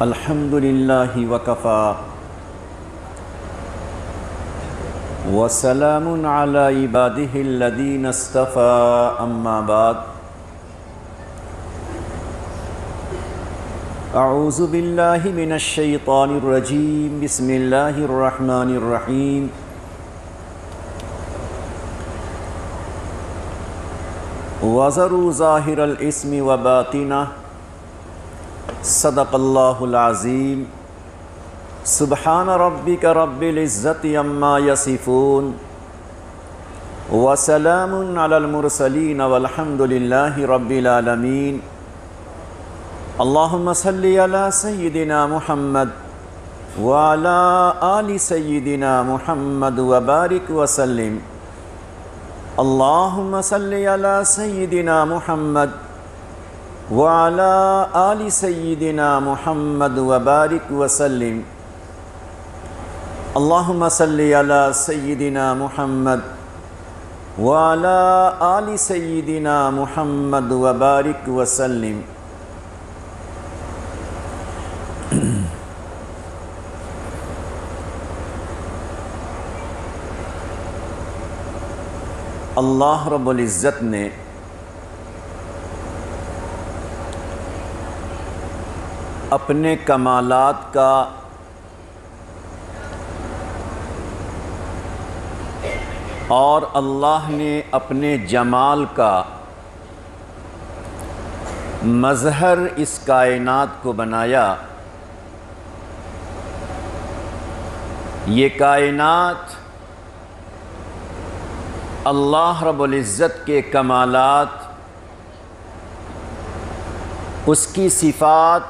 الحمد للہ وکفا وسلام علی عبادہ الذین اصطفى اما بعد اعوذ باللہ من الشیطان الرجیم بسم اللہ الرحمن الرحیم وَذَرُوا ظَاهِرَ الْإِثْمِ وَبَاطِنَهُ صدق اللہ العظیم سبحان ربک رب العزت عما یصفون وسلام علی المرسلین والحمد للہ رب العالمین اللہم صلی علی سیدنا محمد وعلی آل سیدنا محمد وبارک وسلم اللہم صلی علی سیدنا محمد وعلى آل سيدنا محمد وبارك وسلم اللهم صل على سيدنا محمد وعلى آل سيدنا محمد وبارك وسلم اللہ رب العزت نے اپنے کمالات کا اور اللہ نے اپنے جمال کا مظہر اس کائنات کو بنایا۔ یہ کائنات اللہ رب العزت کے کمالات، اس کی صفات،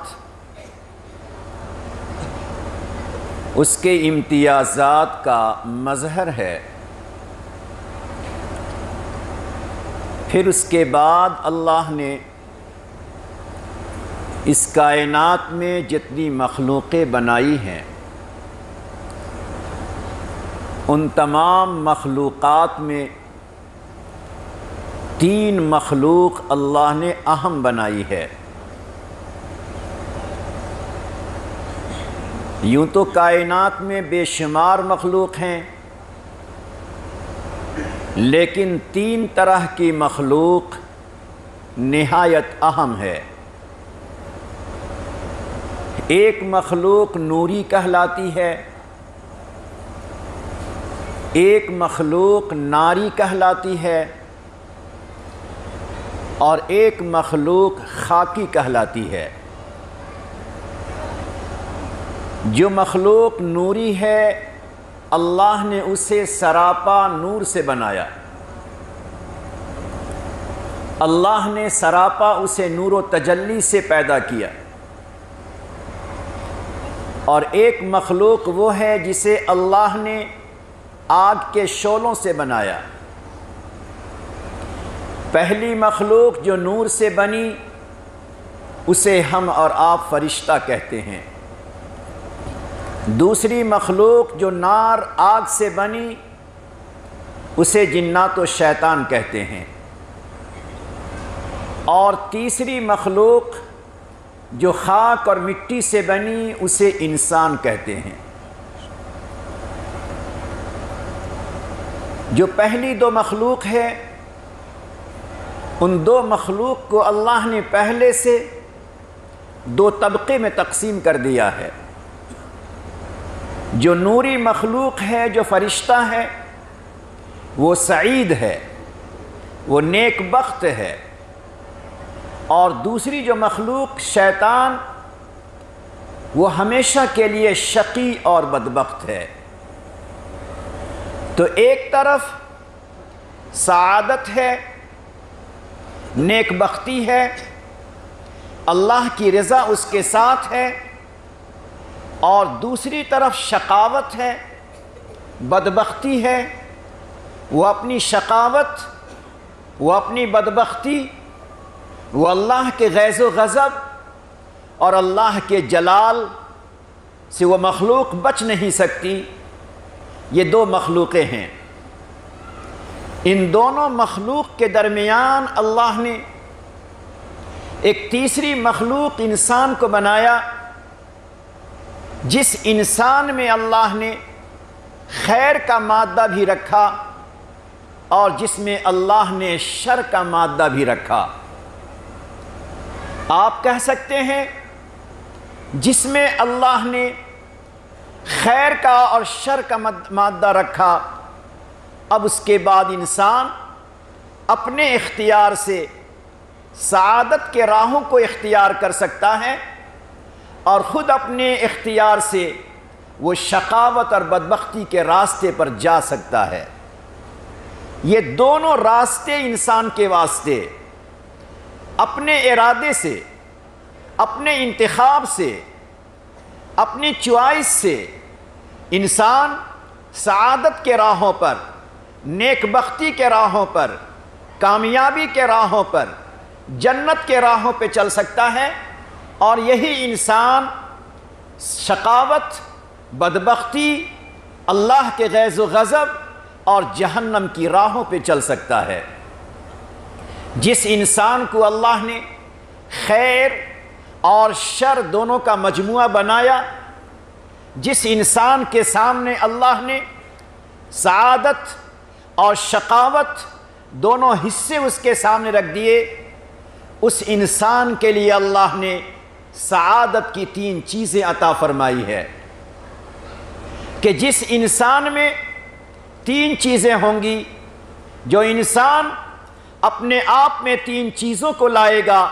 اس کے امتیازات کا مظہر ہے۔ پھر اس کے بعد اللہ نے اس کائنات میں جتنی مخلوقیں بنائی ہیں، ان تمام مخلوقات میں 3 مخلوق اللہ نے اہم بنائی ہے۔ یوں تو کائنات میں بے شمار مخلوق ہیں، لیکن 3 طرح کی مخلوق نہایت اہم ہے۔ ایک مخلوق نوری کہلاتی ہے، ایک مخلوق ناری کہلاتی ہے، اور ایک مخلوق خاکی کہلاتی ہے۔ جو مخلوق نوری ہے، اللہ نے اسے سراپا نور سے بنایا۔ اللہ نے سراپا اسے نور و تجلی سے پیدا کیا۔ اور ایک مخلوق وہ ہے جسے اللہ نے آگ کے شعلوں سے بنایا۔ پہلی مخلوق جو نور سے بنی، اسے ہم اور آپ فرشتہ کہتے ہیں۔ دوسری مخلوق جو نار آگ سے بنی، اسے جنات و شیطان کہتے ہیں۔ اور تیسری مخلوق جو خاک اور مٹی سے بنی، اسے انسان کہتے ہیں۔ جو پہلی 2 مخلوق ہے، ان 2 مخلوق کو اللہ نے پہلے سے 2 طبقے میں تقسیم کر دیا ہے۔ جو نوری مخلوق ہے، جو فرشتہ ہے، وہ سعید ہے، وہ نیک بخت ہے۔ اور دوسری جو مخلوق شیطان، وہ ہمیشہ کے لیے شقی اور بدبخت ہے۔ تو ایک طرف سعادت ہے، نیک بختی ہے، اللہ کی رضا اس کے ساتھ ہے، اور دوسری طرف شقاوت ہے، بدبختی ہے۔ وہ اپنی شقاوت، وہ اپنی بدبختی، وہ اللہ کے غیظ و غضب اور اللہ کے جلال سے وہ مخلوق بچ نہیں سکتی۔ یہ 2 مخلوقیں ہیں۔ ان دونوں مخلوق کے درمیان اللہ نے ایک تیسری مخلوق انسان کو بنایا جس انسان میں اللہ نے خیر کا مادہ بھی رکھا اور جس میں اللہ نے شر کا مادہ بھی رکھا۔ آپ کہہ سکتے ہیں جس میں اللہ نے خیر کا اور شر کا مادہ رکھا، اب اس کے بعد انسان اپنے اختیار سے سعادت کے راہوں کو اختیار کر سکتا ہے اور خود اپنے اختیار سے وہ شقاوت اور بدبختی کے راستے پر جا سکتا ہے۔ یہ دونوں راستے انسان کے واسطے اپنے ارادے سے، اپنے انتخاب سے، اپنی چوائس سے انسان سعادت کے راہوں پر، نیک بختی کے راہوں پر، کامیابی کے راہوں پر، جنت کے راہوں پہ چل سکتا ہے، اور یہی انسان شقاوت، بدبختی، اللہ کے غیظ و غضب اور جہنم کی راہوں پہ چل سکتا ہے۔ جس انسان کو اللہ نے خیر اور شر دونوں کا مجموعہ بنایا، جس انسان کے سامنے اللہ نے سعادت اور شقاوت دونوں حصے اس کے سامنے رکھ دیے، اس انسان کے لیے اللہ نے سعادت کی 3 چیزیں عطا فرمائی ہے کہ جس انسان میں 3 چیزیں ہوں گی، جو انسان اپنے آپ میں 3 چیزوں کو لائے گا،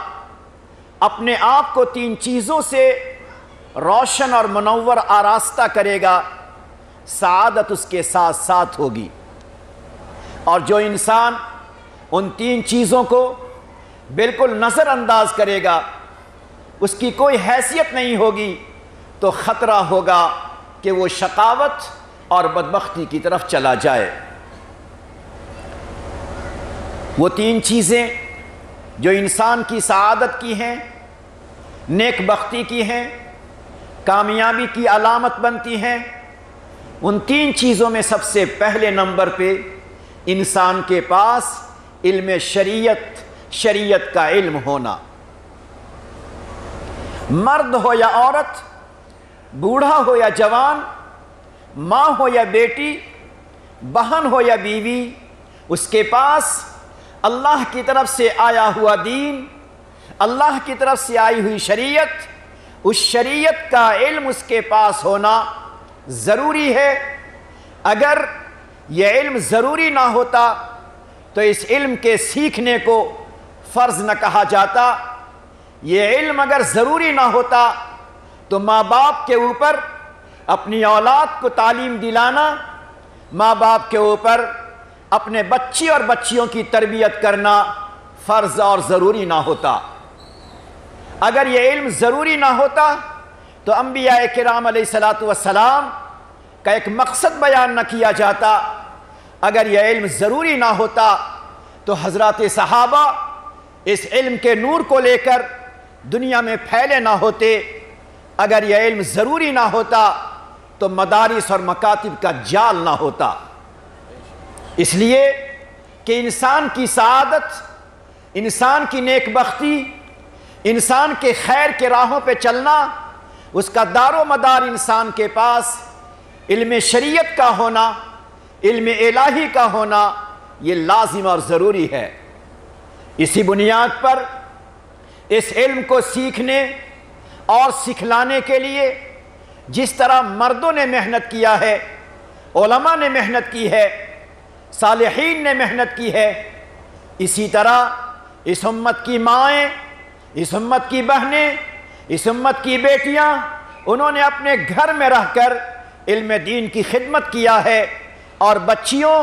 اپنے آپ کو 3 چیزوں سے روشن اور منور آراستہ کرے گا، سعادت اس کے ساتھ ساتھ ہوگی۔ اور جو انسان ان 3 چیزوں کو بالکل نظر انداز کرے گا، اس کی کوئی حیثیت نہیں ہوگی، تو خطرہ ہوگا کہ وہ شقاوت اور بدبختی کی طرف چلا جائے۔ وہ 3 چیزیں جو انسان کی سعادت کی ہیں، نیک بختی کی ہیں، کامیابی کی علامت بنتی ہیں، ان 3 چیزوں میں سب سے پہلے نمبر پہ انسان کے پاس علم شریعت کا علم ہونا۔ مرد ہو یا عورت، بوڑھا ہو یا جوان، ماں ہو یا بیٹی، بہن ہو یا بیوی، اس کے پاس اللہ کی طرف سے آیا ہوا دین، اللہ کی طرف سے آئی ہوئی شریعت، اس شریعت کا علم اس کے پاس ہونا ضروری ہے۔ اگر یہ علم ضروری نہ ہوتا تو اس علم کے سیکھنے کو فرض نہ کہا جاتا۔ یہ علم اگر ضروری نہ ہوتا تو ماں باپ کے اوپر اپنی اولاد کو تعلیم دلانا، ماں باپ کے اوپر اپنے بچے اور بچیوں کی تربیت کرنا فرض اور ضروری نہ ہوتا۔ اگر یہ علم ضروری نہ ہوتا تو انبیاء کرام علیہ السلام کا ایک مقصد بیان نہ کیا جاتا۔ اگر یہ علم ضروری نہ ہوتا تو حضرات صحابہ اس علم کے نور کو لے کر دنیا میں پھیلے نہ ہوتے۔ اگر یہ علم ضروری نہ ہوتا تو مدارس اور مکاتب کا جال نہ ہوتا۔ اس لیے کہ انسان کی سعادت، انسان کی نیک بختی، انسان کے خیر کے راہوں پہ چلنا، اس کا دار و مدار انسان کے پاس علم شریعت کا ہونا، علم الہی کا ہونا، یہ لازم اور ضروری ہے۔ اسی بنیاد پر اس علم کو سیکھنے اور سکھلانے کے لیے جس طرح مردوں نے محنت کیا ہے، علماء نے محنت کی ہے، صالحین نے محنت کی ہے، اسی طرح اس امت کی مائیں، اس امت کی بہنیں، اس امت کی بیٹیاں، انہوں نے اپنے گھر میں رہ کر علم دین کی خدمت کیا ہے اور بچیوں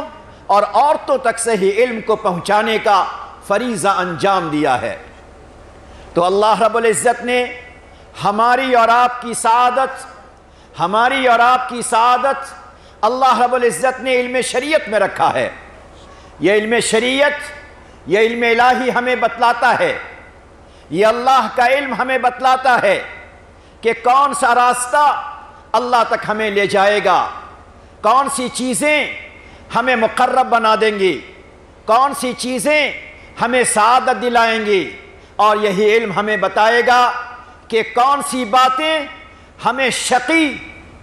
اور عورتوں تک سے ہی علم کو پہنچانے کا فریضہ انجام دیا ہے۔ تو اللہ رب العزت نے ہماری اور آپ کی سعادت، ہماری اور آپ کی سعادت اللہ رب العزت نے علم شریعت میں رکھا ہے۔ یہ علم شریعت، یہ علم الہی ہمیں بتلاتا ہے، یہ اللہ کا علم ہمیں بتلاتا ہے کہ کون سا راستہ اللہ تک ہمیں لے جائے گا، کون سی چیزیں ہمیں مقرب بنا دیں گی، کون سی چیزیں ہمیں سعادت دلائیں گی، اور یہی علم ہمیں بتائے گا کہ کون سی باتیں ہمیں شقی،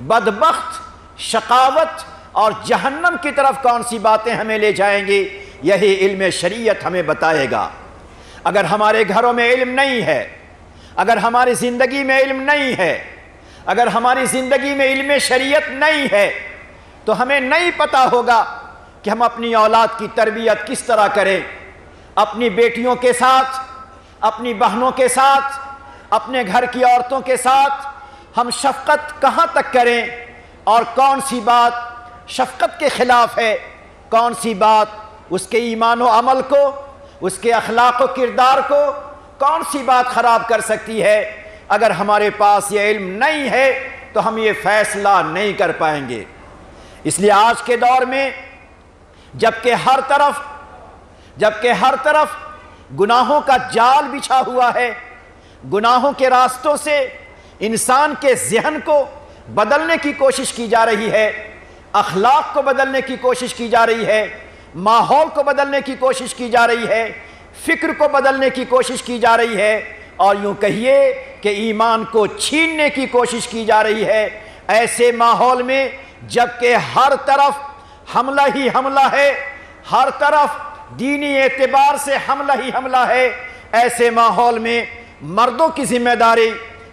بدبخت، شقاوت اور جہنم کی طرف کون سی باتیں ہمیں لے جائیں گی، یہی علم شریعت ہمیں بتائے گا۔ اگر ہمارے گھروں میں علم نہیں ہے، اگر ہماری زندگی میں علم نہیں ہے، اگر ہماری زندگی میں علم شریعت نہیں ہے، تو ہمیں نہیں پتہ ہوگا کہ ہم اپنی اولاد کی تربیت کس طرح کریں، اپنی بیٹیوں کے ساتھ، اپنی بہنوں کے ساتھ، اپنے گھر کی عورتوں کے ساتھ ہم شفقت کہاں تک کریں، اور کون سی بات شفقت کے خلاف ہے، کون سی بات اس کے ایمان و عمل کو، اس کے اخلاق و کردار کو، کون سی بات خراب کر سکتی ہے۔ اگر ہمارے پاس یہ علم نہیں ہے تو ہم یہ فیصلہ نہیں کر پائیں گے۔ اس لیے آج کے دور میں جبکہ ہر طرف گناہوں کا جال بچھا ہوا ہے، گناہوں کے راستوں سے انسان کے ذہن کو بدلنے کی کوشش کی جا رہی ہے، اخلاق کو بدلنے کی کوشش کی جا رہی ہے، ماحول کو بدلنے کی کوشش کی جا رہی ہے، فکر کو بدلنے کی کوشش کی جا رہی ہے، اور یوں کہیے کہ ایمان کو چھیننے کی کوشش کی جا رہی ہے۔ ایسے ماحول میں جبکہ ہر طرف حملہ ہی حملہ ہے، ہر طرف دینی اعتبار سے حملہ ہی حملہ ہے، ایسے ماحول میں مردوں کی ذمہ داری،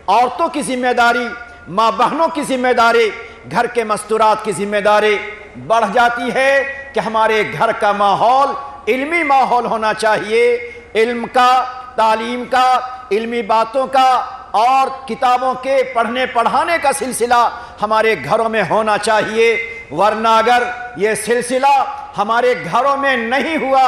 عورتوں کی ذمہ داری، ماں بہنوں کی ذمہ داری، گھر کے مستورات کی ذمہ داری بڑھ جاتی ہے کہ ہمارے گھر کا ماحول علمی ماحول ہونا چاہیے، علم کا، تعلیم کا، علمی باتوں کا اور کتابوں کے پڑھنے پڑھانے کا سلسلہ ہمارے گھروں میں ہونا چاہیے۔ ورنہ اگر یہ سلسلہ ہمارے گھروں میں نہیں ہوا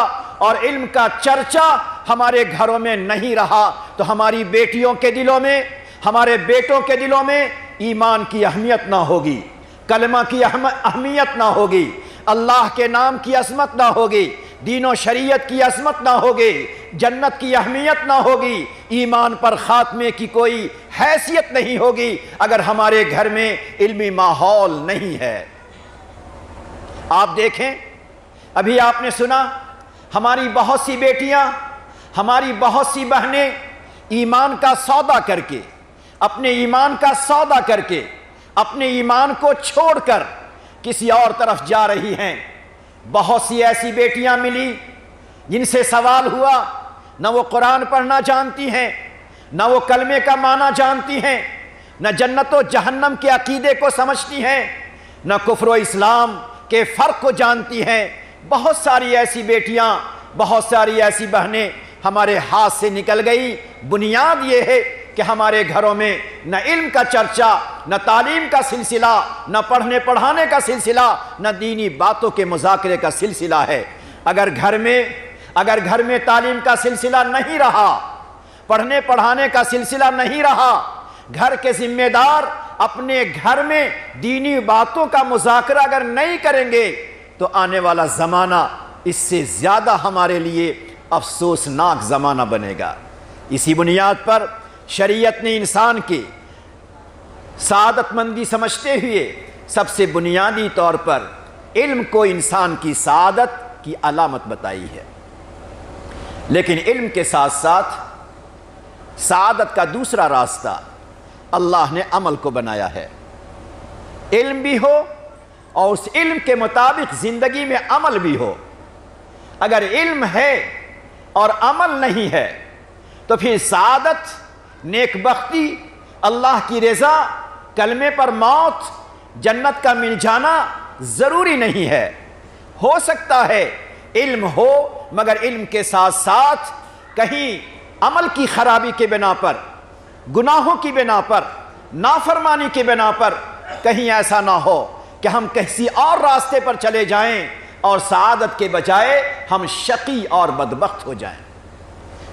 اور علم کا چرچا ہمارے گھروں میں نہیں رہا تو ہماری بیٹیوں کے دلوں میں، ہمارے بیٹوں کے دلوں میں ایمان کی اہمیت نہ ہوگی، کلمہ کی اہمیت نہ ہوگی، اللہ کے نام کی عظمت نہ ہوگی، دین و شریعت کی عظمت نہ ہوگی، جنت کی اہمیت نہ ہوگی، ایمان پر خاتمے کی کوئی حیثیت نہیں ہوگی اگر ہمارے گھر میں علمی ماحول نہیں ہے۔ آپ دیکھیں، ابھی آپ نے سنا ہماری بہت سی بیٹیاں، ہماری بہت سی بہنیں ایمان کا سودا کر کے، اپنے ایمان کا سودا کر کے، اپنے ایمان کو چھوڑ کر کسی اور طرف جا رہی ہیں۔ بہت سی ایسی بیٹیاں ملی جن سے سوال ہوا، نہ وہ قرآن پڑھنا جانتی ہیں، نہ وہ کلمے کا معنی جانتی ہیں، نہ جنت و جہنم کے عقیدے کو سمجھتی ہیں، نہ کفر و اسلام کے فرق کو جانتی ہیں۔ بہت ساری ایسی بیٹیاں، بہت ساری ایسی بہنیں ہمارے ہاتھ سے نکل گئی۔ بنیاد یہ ہے کہ ہمارے گھروں میں نہ علم کا چرچا، نہ تعلیم کا سلسلہ، نہ پڑھنے پڑھانے کا سلسلہ، نہ دینی باتوں کے مذاکرے کا سلسلہ ہے۔ اگر گھر میں تعلیم کا سلسلہ نہیں رہا، پڑھنے پڑھانے کا سلسلہ نہیں رہا، گھر کے ذمہ دار اپنے گھر میں دینی باتوں کا مذاکرہ اگر نہیں کریں گے تو آنے والا زمانہ اس سے زیادہ ہمارے لیے افسوسناک زمانہ بنے گا۔ اسی بنیاد پر شریعت نے انسان کی سعادت مندی سمجھتے ہوئے سب سے بنیادی طور پر علم کو انسان کی سعادت کی علامت بتائی ہے۔ لیکن علم کے ساتھ ساتھ سعادت کا دوسرا راستہ اللہ نے عمل کو بنایا ہے۔ علم بھی ہو اور اس علم کے مطابق زندگی میں عمل بھی ہو۔ اگر علم ہے اور عمل نہیں ہے تو پھر سعادت، نیک بختی، اللہ کی رضا، کلمے پر موت، جنت کا مل جانا ضروری نہیں ہے۔ ہو سکتا ہے علم ہو مگر علم کے ساتھ ساتھ کہیں عمل کی خرابی کے بنا پر، گناہوں کی بنا پر، نافرمانی کی بنا پر کہیں ایسا نہ ہو کہ ہم کسی اور راستے پر چلے جائیں اور سعادت کے بجائے ہم شقی اور بدبخت ہو جائیں۔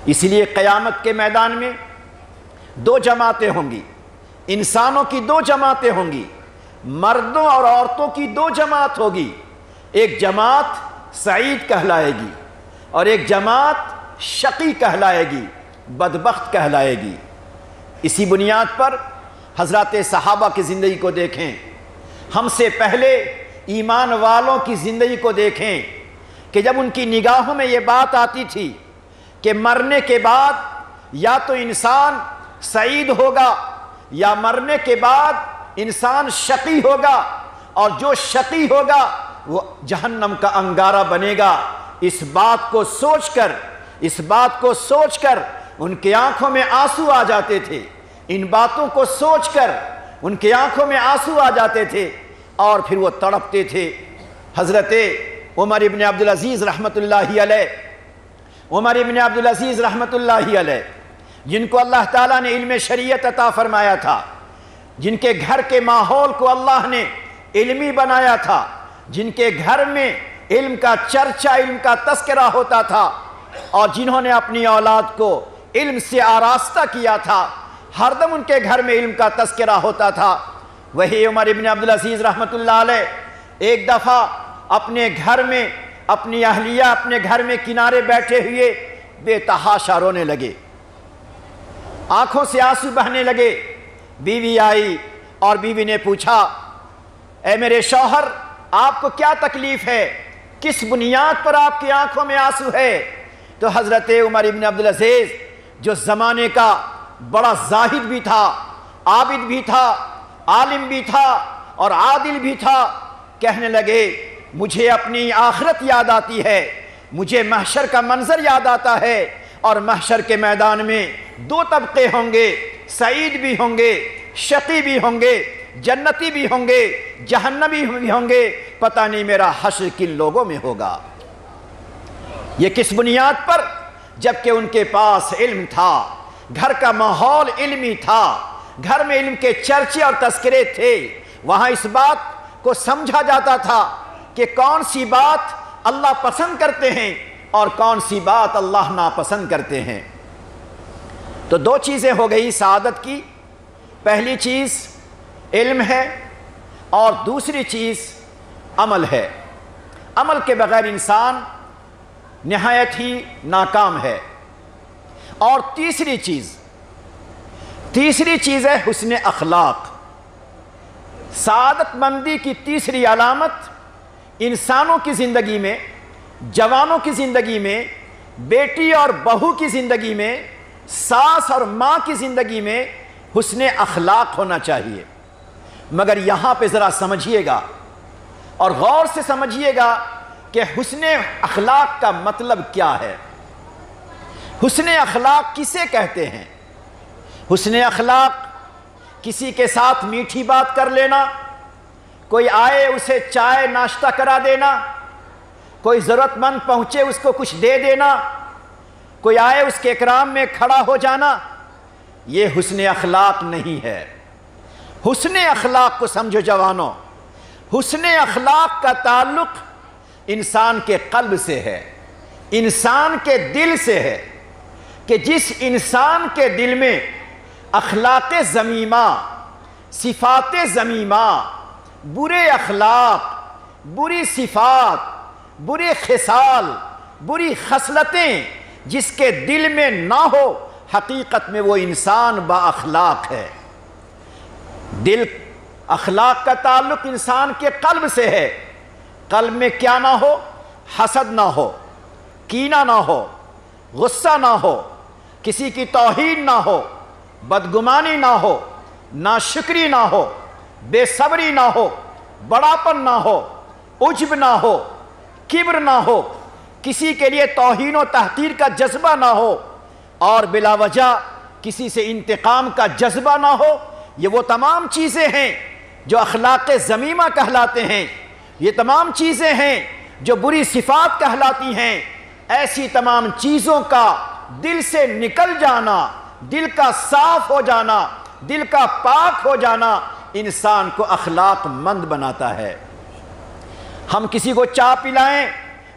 اسی لیے قیامت کے میدان میں دو جماعتیں ہوں گی، انسانوں کی دو جماعتیں ہوں گی، مردوں اور عورتوں کی دو جماعت ہوگی۔ ایک جماعت سعید کہلائے گی اور ایک جماعت شقی کہلائے گی، بدبخت کہلائے گی۔ اسی بنیاد پر حضرات صحابہ کی زندگی کو دیکھیں، ہم سے پہلے ایمان والوں کی زندگی کو دیکھیں کہ جب ان کی نگاہوں میں یہ بات آتی تھی کہ مرنے کے بعد یا تو انسان سعید ہوگا یا مرنے کے بعد انسان شقی ہوگا، اور جو شقی ہوگا وہ جہنم کا انگارہ بنے گا۔ اس بات کو سوچ کر ان کی آنکھوں میں آنسو آ جاتے تھے، ان باتوں کو سوچ کر ان کی آنکھوں میں آنسو آ جاتے تھے، اور پھر وہ تڑپتے تھے۔ حضرت عمر ابن عبدالعزیز رحمۃ اللہ علیہ، عمر ابن عبدالعزیز رحمۃ اللہ علیہ، جن کو اللہ تعالیٰ نے علم شریعت عطا فرمایا تھا، جن کے گھر کے ماحول کو اللہ نے علمی بنایا تھا، جن کے گھر میں علم کا چرچا، علم کا تذکرہ ہوتا تھا، اور جنہوں نے اپنی اولاد کو علم سے آراستہ کیا تھا، ہر دم ان کے گھر میں علم کا تذکرہ ہوتا تھا، وہی عمر ابن عبدالعزیز رحمۃ اللہ علیہ ایک دفعہ اپنے گھر میں اپنی اہلیہ اپنے گھر میں کنارے بیٹھے ہوئے بے تحاشا رونے لگے، آنکھوں سے آنسو بہنے لگے۔ بیوی آئی اور بیوی نے پوچھا، اے میرے شوہر، آپ کو کیا تکلیف ہے؟ کس بنیاد پر آپ کی آنکھوں میں آنسو ہے؟ تو حضرت عمر ابن عبدالعزیز، جو زمانے کا بڑا زاہد بھی تھا، عابد بھی تھا، عالم بھی تھا اور عادل بھی تھا، کہنے لگے، مجھے اپنی آخرت یاد آتی ہے، مجھے محشر کا منظر یاد آتا ہے، اور محشر کے میدان میں دو طبقے ہوں گے، سعید بھی ہوں گے، شقی بھی ہوں گے، جنتی بھی ہوں گے، جہنمی بھی ہوں گے، پتہ نہیں میرا حشر کن لوگوں میں ہوگا۔ یہ کس بنیاد پر؟ جبکہ ان کے پاس علم تھا، گھر کا ماحول علمی تھا، گھر میں علم کے چرچے اور تذکرے تھے، وہاں اس بات کو سمجھا جاتا تھا کہ کون سی بات اللہ پسند کرتے ہیں اور کون سی بات اللہ ناپسند کرتے ہیں۔ تو دو چیزیں ہو گئی سعادت کی، پہلی چیز علم ہے اور دوسری چیز عمل ہے۔ عمل کے بغیر انسان نہایت ہی ناکام ہے۔ اور تیسری چیز ہے حسن اخلاق۔ سعادت مندی کی تیسری علامت انسانوں کی زندگی میں، جوانوں کی زندگی میں، بیٹی اور بہو کی زندگی میں، ساس اور ماں کی زندگی میں حسن اخلاق ہونا چاہیے۔ مگر یہاں پہ ذرا سمجھیے گا اور غور سے سمجھیے گا کہ حسن اخلاق کا مطلب کیا ہے؟ حسن اخلاق کسے کہتے ہیں؟ حسن اخلاق کسی کے ساتھ میٹھی بات کر لینا، کوئی آئے اسے چائے ناشتہ کرا دینا، کوئی ضرورت مند پہنچے اس کو کچھ دے دینا، کوئی آئے اس کے اکرام میں کھڑا ہو جانا، یہ حسن اخلاق نہیں ہے۔ حسن اخلاق کو سمجھو جوانوں، حسن اخلاق کا تعلق انسان کے قلب سے ہے، انسان کے دل سے ہے، کہ جس انسان کے دل میں اخلاق ذمیمہ، صفات ذمیمہ، برے اخلاق، بری صفات، برے خصال، بری خصلتیں جس کے دل میں نہ ہو، حقیقت میں وہ انسان با اخلاق ہے۔ دل، اخلاق کا تعلق انسان کے قلب سے ہے۔ قلب میں کیا نہ ہو؟ حسد نہ ہو، کینہ نہ ہو، غصہ نہ ہو، کسی کی توہین نہ ہو، بدگمانی نہ ہو، ناشکری نہ ہو، بے صبری نہ ہو، بڑاپن نہ ہو، عجب نہ ہو، کبر نہ ہو، کسی کے لیے توہین و تحقیر کا جذبہ نہ ہو، اور بلا وجہ کسی سے انتقام کا جذبہ نہ ہو۔ یہ وہ تمام چیزیں ہیں جو اخلاق ذمیمہ کہلاتے ہیں، یہ تمام چیزیں ہیں جو بری صفات کہلاتی ہیں۔ ایسی تمام چیزوں کا دل سے نکل جانا، دل کا صاف ہو جانا، دل کا پاک ہو جانا انسان کو اخلاق مند بناتا ہے۔ ہم کسی کو چائے پلائیں،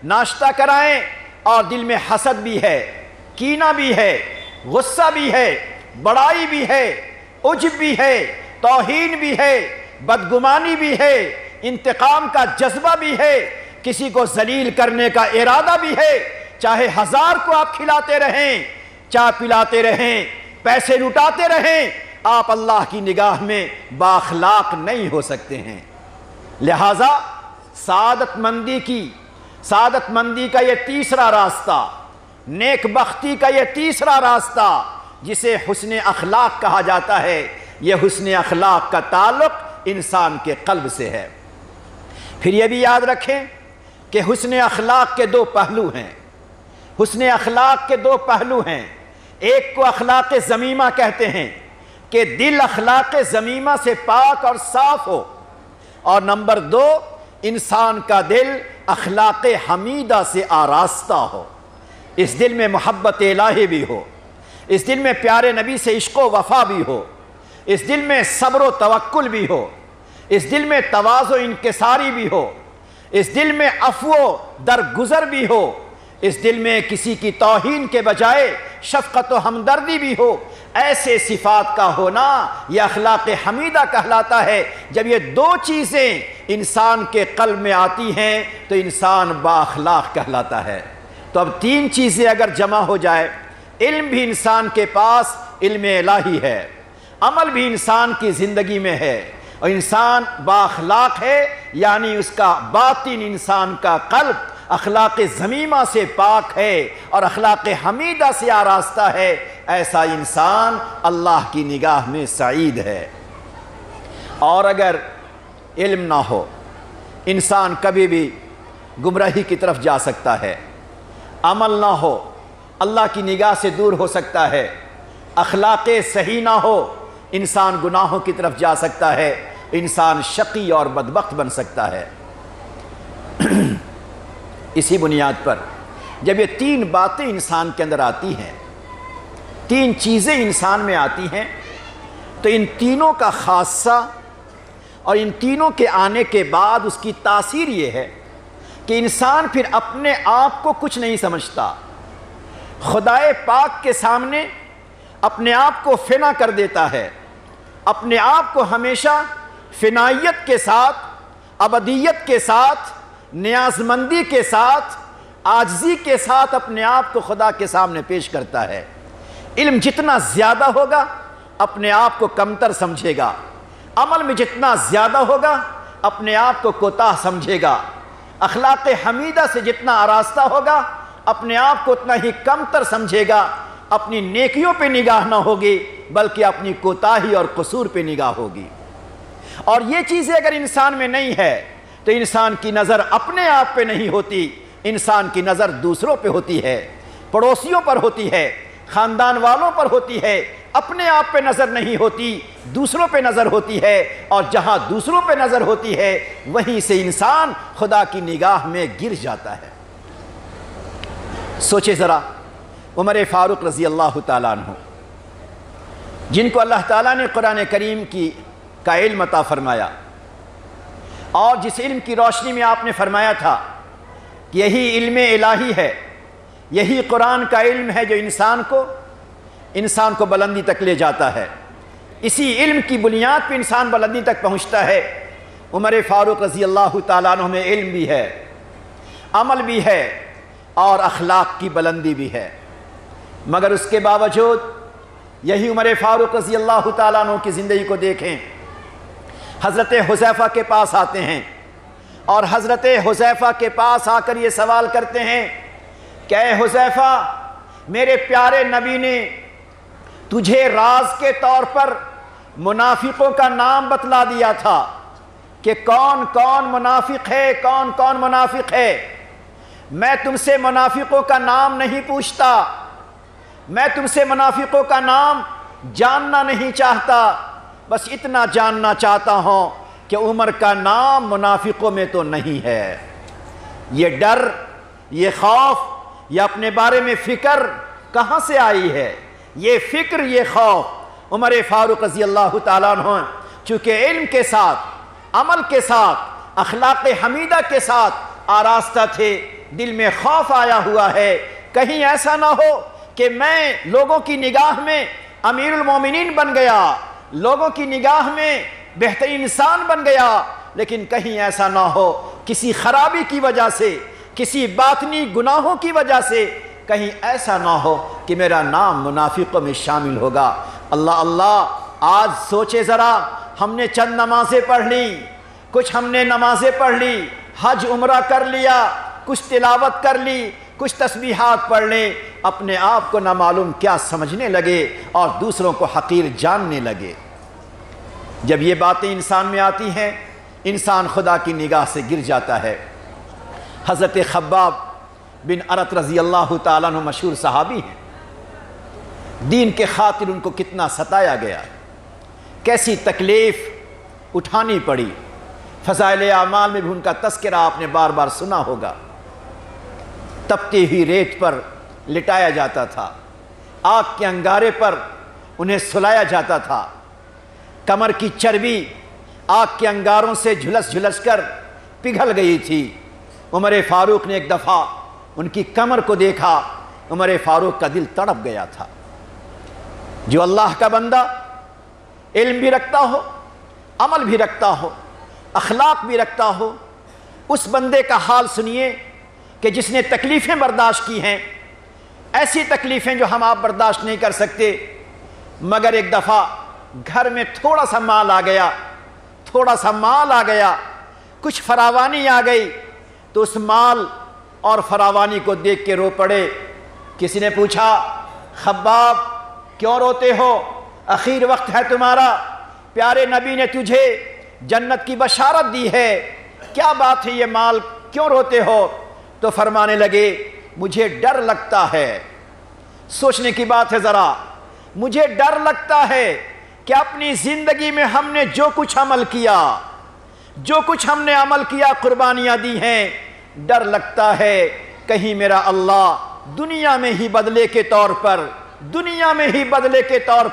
ناشتہ کرائیں اور دل میں حسد بھی ہے، کینہ بھی ہے، غصہ بھی ہے، بڑائی بھی ہے، عجب بھی ہے، توہین بھی ہے، بدگمانی بھی ہے، انتقام کا جذبہ بھی ہے، کسی کو ذلیل کرنے کا ارادہ بھی ہے، چاہے 1000 کو آپ کھلاتے رہیں، چائے پلاتے رہیں، پیسے لٹاتے رہیں، آپ اللہ کی نگاہ میں بااخلاق نہیں ہو سکتے ہیں۔ لہٰذا سعادت مندی کا یہ تیسرا راستہ، نیک بختی کا یہ تیسرا راستہ جسے حسن اخلاق کہا جاتا ہے، یہ حسن اخلاق کا تعلق انسان کے قلب سے ہے۔ پھر یہ بھی یاد رکھیں کہ حسن اخلاق کے دو پہلو ہیں۔ حسن اخلاق کے دو پہلو ہیں، ایک کو اخلاق ذمیمہ کہتے ہیں کہ دل اخلاق ذمیمہ سے پاک اور صاف ہو، اور نمبر دو انسان کا دل اخلاق حمیدہ سے آراستہ ہو، اس دل میں محبت الہی بھی ہو، اس دل میں پیارے نبی سے عشق و وفا بھی ہو، اس دل میں صبر و توکل بھی ہو، اس دل میں تواضع و انکساری بھی ہو، اس دل میں عفو و درگزر بھی ہو، اس دل میں کسی کی توہین کے بجائے شفقت و ہمدردی بھی ہو۔ ایسے صفات کا ہونا یہ اخلاق حمیدہ کہلاتا ہے۔ جب یہ دو چیزیں انسان کے قلب میں آتی ہیں تو انسان با اخلاق کہلاتا ہے۔ تو اب تین چیزیں اگر جمع ہو جائے، علم بھی انسان کے پاس علم الہی ہے، عمل بھی انسان کی زندگی میں ہے، اور انسان با اخلاق ہے، یعنی اس کا باطن، انسان کا قلب اخلاق ذمیمہ سے پاک ہے اور اخلاق حمیدہ سے آراستہ ہے، ایسا انسان اللہ کی نگاہ میں سعید ہے۔ اور اگر علم نہ ہو، انسان کبھی بھی گمراہی کی طرف جا سکتا ہے، عمل نہ ہو اللہ کی نگاہ سے دور ہو سکتا ہے، اخلاق صحیح نہ ہو انسان گناہوں کی طرف جا سکتا ہے، انسان شقی اور بدبخت بن سکتا ہے۔ اسی بنیاد پر جب یہ تین باتیں انسان کے اندر آتی ہیں، تین چیزیں انسان میں آتی ہیں، تو ان تینوں کا خاصہ اور ان تینوں کے آنے کے بعد اس کی تاثیر یہ ہے کہ انسان پھر اپنے آپ کو کچھ نہیں سمجھتا، خدائے پاک کے سامنے اپنے آپ کو فنا کر دیتا ہے، اپنے آپ کو ہمیشہ فنائیت کے ساتھ، ابدیت کے ساتھ، نیازمندی کے ساتھ، عاجزی کے ساتھ اپنے آپ کو خدا کے سامنے پیش کرتا ہے۔ علم جتنا زیادہ ہوگا اپنے آپ کو کمتر سمجھے گا، عمل میں جتنا زیادہ ہوگا اپنے آپ کو کوتاہ سمجھے گا، اخلاق حمیدہ سے جتنا آراستہ ہوگا اپنے آپ کو اتنا ہی کمتر سمجھے گا، اپنی نیکیوں پہ نگاہ نہ ہوگی بلکہ اپنی کوتاہی اور قصور پہ نگاہ ہوگی۔ اور یہ چیزیں اگر انسان میں نہیں ہے تو انسان کی نظر اپنے آپ پہ نہیں ہوتی، انسان کی نظر دوسروں پہ ہوتی ہے، پڑوسیوں پر ہوتی ہے، خاندان والوں پر ہوتی ہے، اپنے آپ پہ نظر نہیں ہوتی، دوسروں پہ نظر ہوتی ہے، اور جہاں دوسروں پہ نظر ہوتی ہے وہیں سے انسان خدا کی نگاہ میں گر جاتا ہے۔ سوچے ذرا عمر فاروق رضی اللہ تعالیٰ عنہ، جن کو اللہ تعالیٰ نے قرآن کریم کا علم عطا فرمایا، اور جس علم کی روشنی میں آپ نے فرمایا تھا کہ یہی علم الہی ہے، یہی قرآن کا علم ہے جو انسان کو بلندی تک لے جاتا ہے، اسی علم کی بنیاد پہ انسان بلندی تک پہنچتا ہے۔ عمر فاروق رضی اللہ تعالیٰ عنہ میں علم بھی ہے، عمل بھی ہے، اور اخلاق کی بلندی بھی ہے، مگر اس کے باوجود یہی عمر فاروق رضی اللہ تعالیٰ عنہ کی زندگی کو دیکھیں، حضرت حذیفہ کے پاس آتے ہیں، اور حضرت حذیفہ کے پاس آ کر یہ سوال کرتے ہیں کہ اے حذیفہ، میرے پیارے نبی نے تجھے راز کے طور پر منافقوں کا نام بتلا دیا تھا کہ کون کون منافق ہے، کون کون منافق ہے۔ میں تم سے منافقوں کا نام نہیں پوچھتا، میں تم سے منافقوں کا نام جاننا نہیں چاہتا، بس اتنا جاننا چاہتا ہوں کہ عمر کا نام منافقوں میں تو نہیں ہے۔ یہ ڈر، یہ خوف، یہ اپنے بارے میں فکر کہاں سے آئی ہے؟ یہ فکر، یہ خوف عمر فاروق رضی اللہ تعالیٰ عنہ چونکہ علم کے ساتھ، عمل کے ساتھ، اخلاق حمیدہ کے ساتھ آراستہ تھے، دل میں خوف آیا ہوا ہے کہیں ایسا نہ ہو کہ میں لوگوں کی نگاہ میں امیر المومنین بن گیا، لوگوں کی نگاہ میں بہترین انسان بن گیا، لیکن کہیں ایسا نہ ہو کسی خرابی کی وجہ سے، کسی باطنی گناہوں کی وجہ سے کہیں ایسا نہ ہو کہ میرا نام منافقوں میں شامل ہوگا۔ اللہ اللہ، آج سوچے ذرا، ہم نے چند نمازیں پڑھ لی، کچھ ہم نے نمازیں پڑھ لی، حج عمرہ کر لیا، کچھ تلاوت کر لی، کچھ تسبیحات پڑھ لیں، اپنے آپ کو نہ معلوم کیا سمجھنے لگے اور دوسروں کو حقیر جاننے لگے۔ جب یہ باتیں انسان میں آتی ہیں انسان خدا کی نگاہ سے گر جاتا ہے۔ حضرت خباب بن ارت رضی اللہ تعالیٰ عنہ مشہور صحابی ہیں۔ دین کے خاطر ان کو کتنا ستایا گیا، کیسی تکلیف اٹھانی پڑی۔ فضائل اعمال میں بھی ان کا تذکرہ آپ نے بار بار سنا ہوگا۔ تپتی ہوئی ریت پر لٹایا جاتا تھا، آگ کے انگارے پر انہیں سلایا جاتا تھا، کمر کی چربی آگ کے انگاروں سے جھلس جھلس کر پگھل گئی تھی۔ عمر فاروق نے ایک دفعہ ان کی کمر کو دیکھا، عمر فاروق کا دل تڑپ گیا تھا۔ جو اللہ کا بندہ علم بھی رکھتا ہو، عمل بھی رکھتا ہو، اخلاق بھی رکھتا ہو، اس بندے کا حال سنیے کہ جس نے تکلیفیں برداشت کی ہیں، ایسی تکلیفیں جو ہم آپ برداشت نہیں کر سکتے، مگر ایک دفعہ گھر میں تھوڑا سا مال آ گیا، کچھ فراوانی آ گئی، تو اس مال اور فراوانی کو دیکھ کے رو پڑے۔ کسی نے پوچھا خباب کیوں روتے ہو؟ اخیر وقت ہے تمہارا، پیارے نبی نے تجھے جنت کی بشارت دی ہے، کیا بات ہے یہ مال، کیوں روتے ہو؟ تو فرمانے لگے مجھے ڈر لگتا ہے۔ سوچنے کی بات ہے ذرا، مجھے ڈر لگتا ہے کہ اپنی زندگی میں ہم نے جو کچھ ہم نے عمل کیا قربانیاں دی ہیں، ڈر لگتا ہے کہیں میرا اللہ دنیا میں ہی بدلے کے طور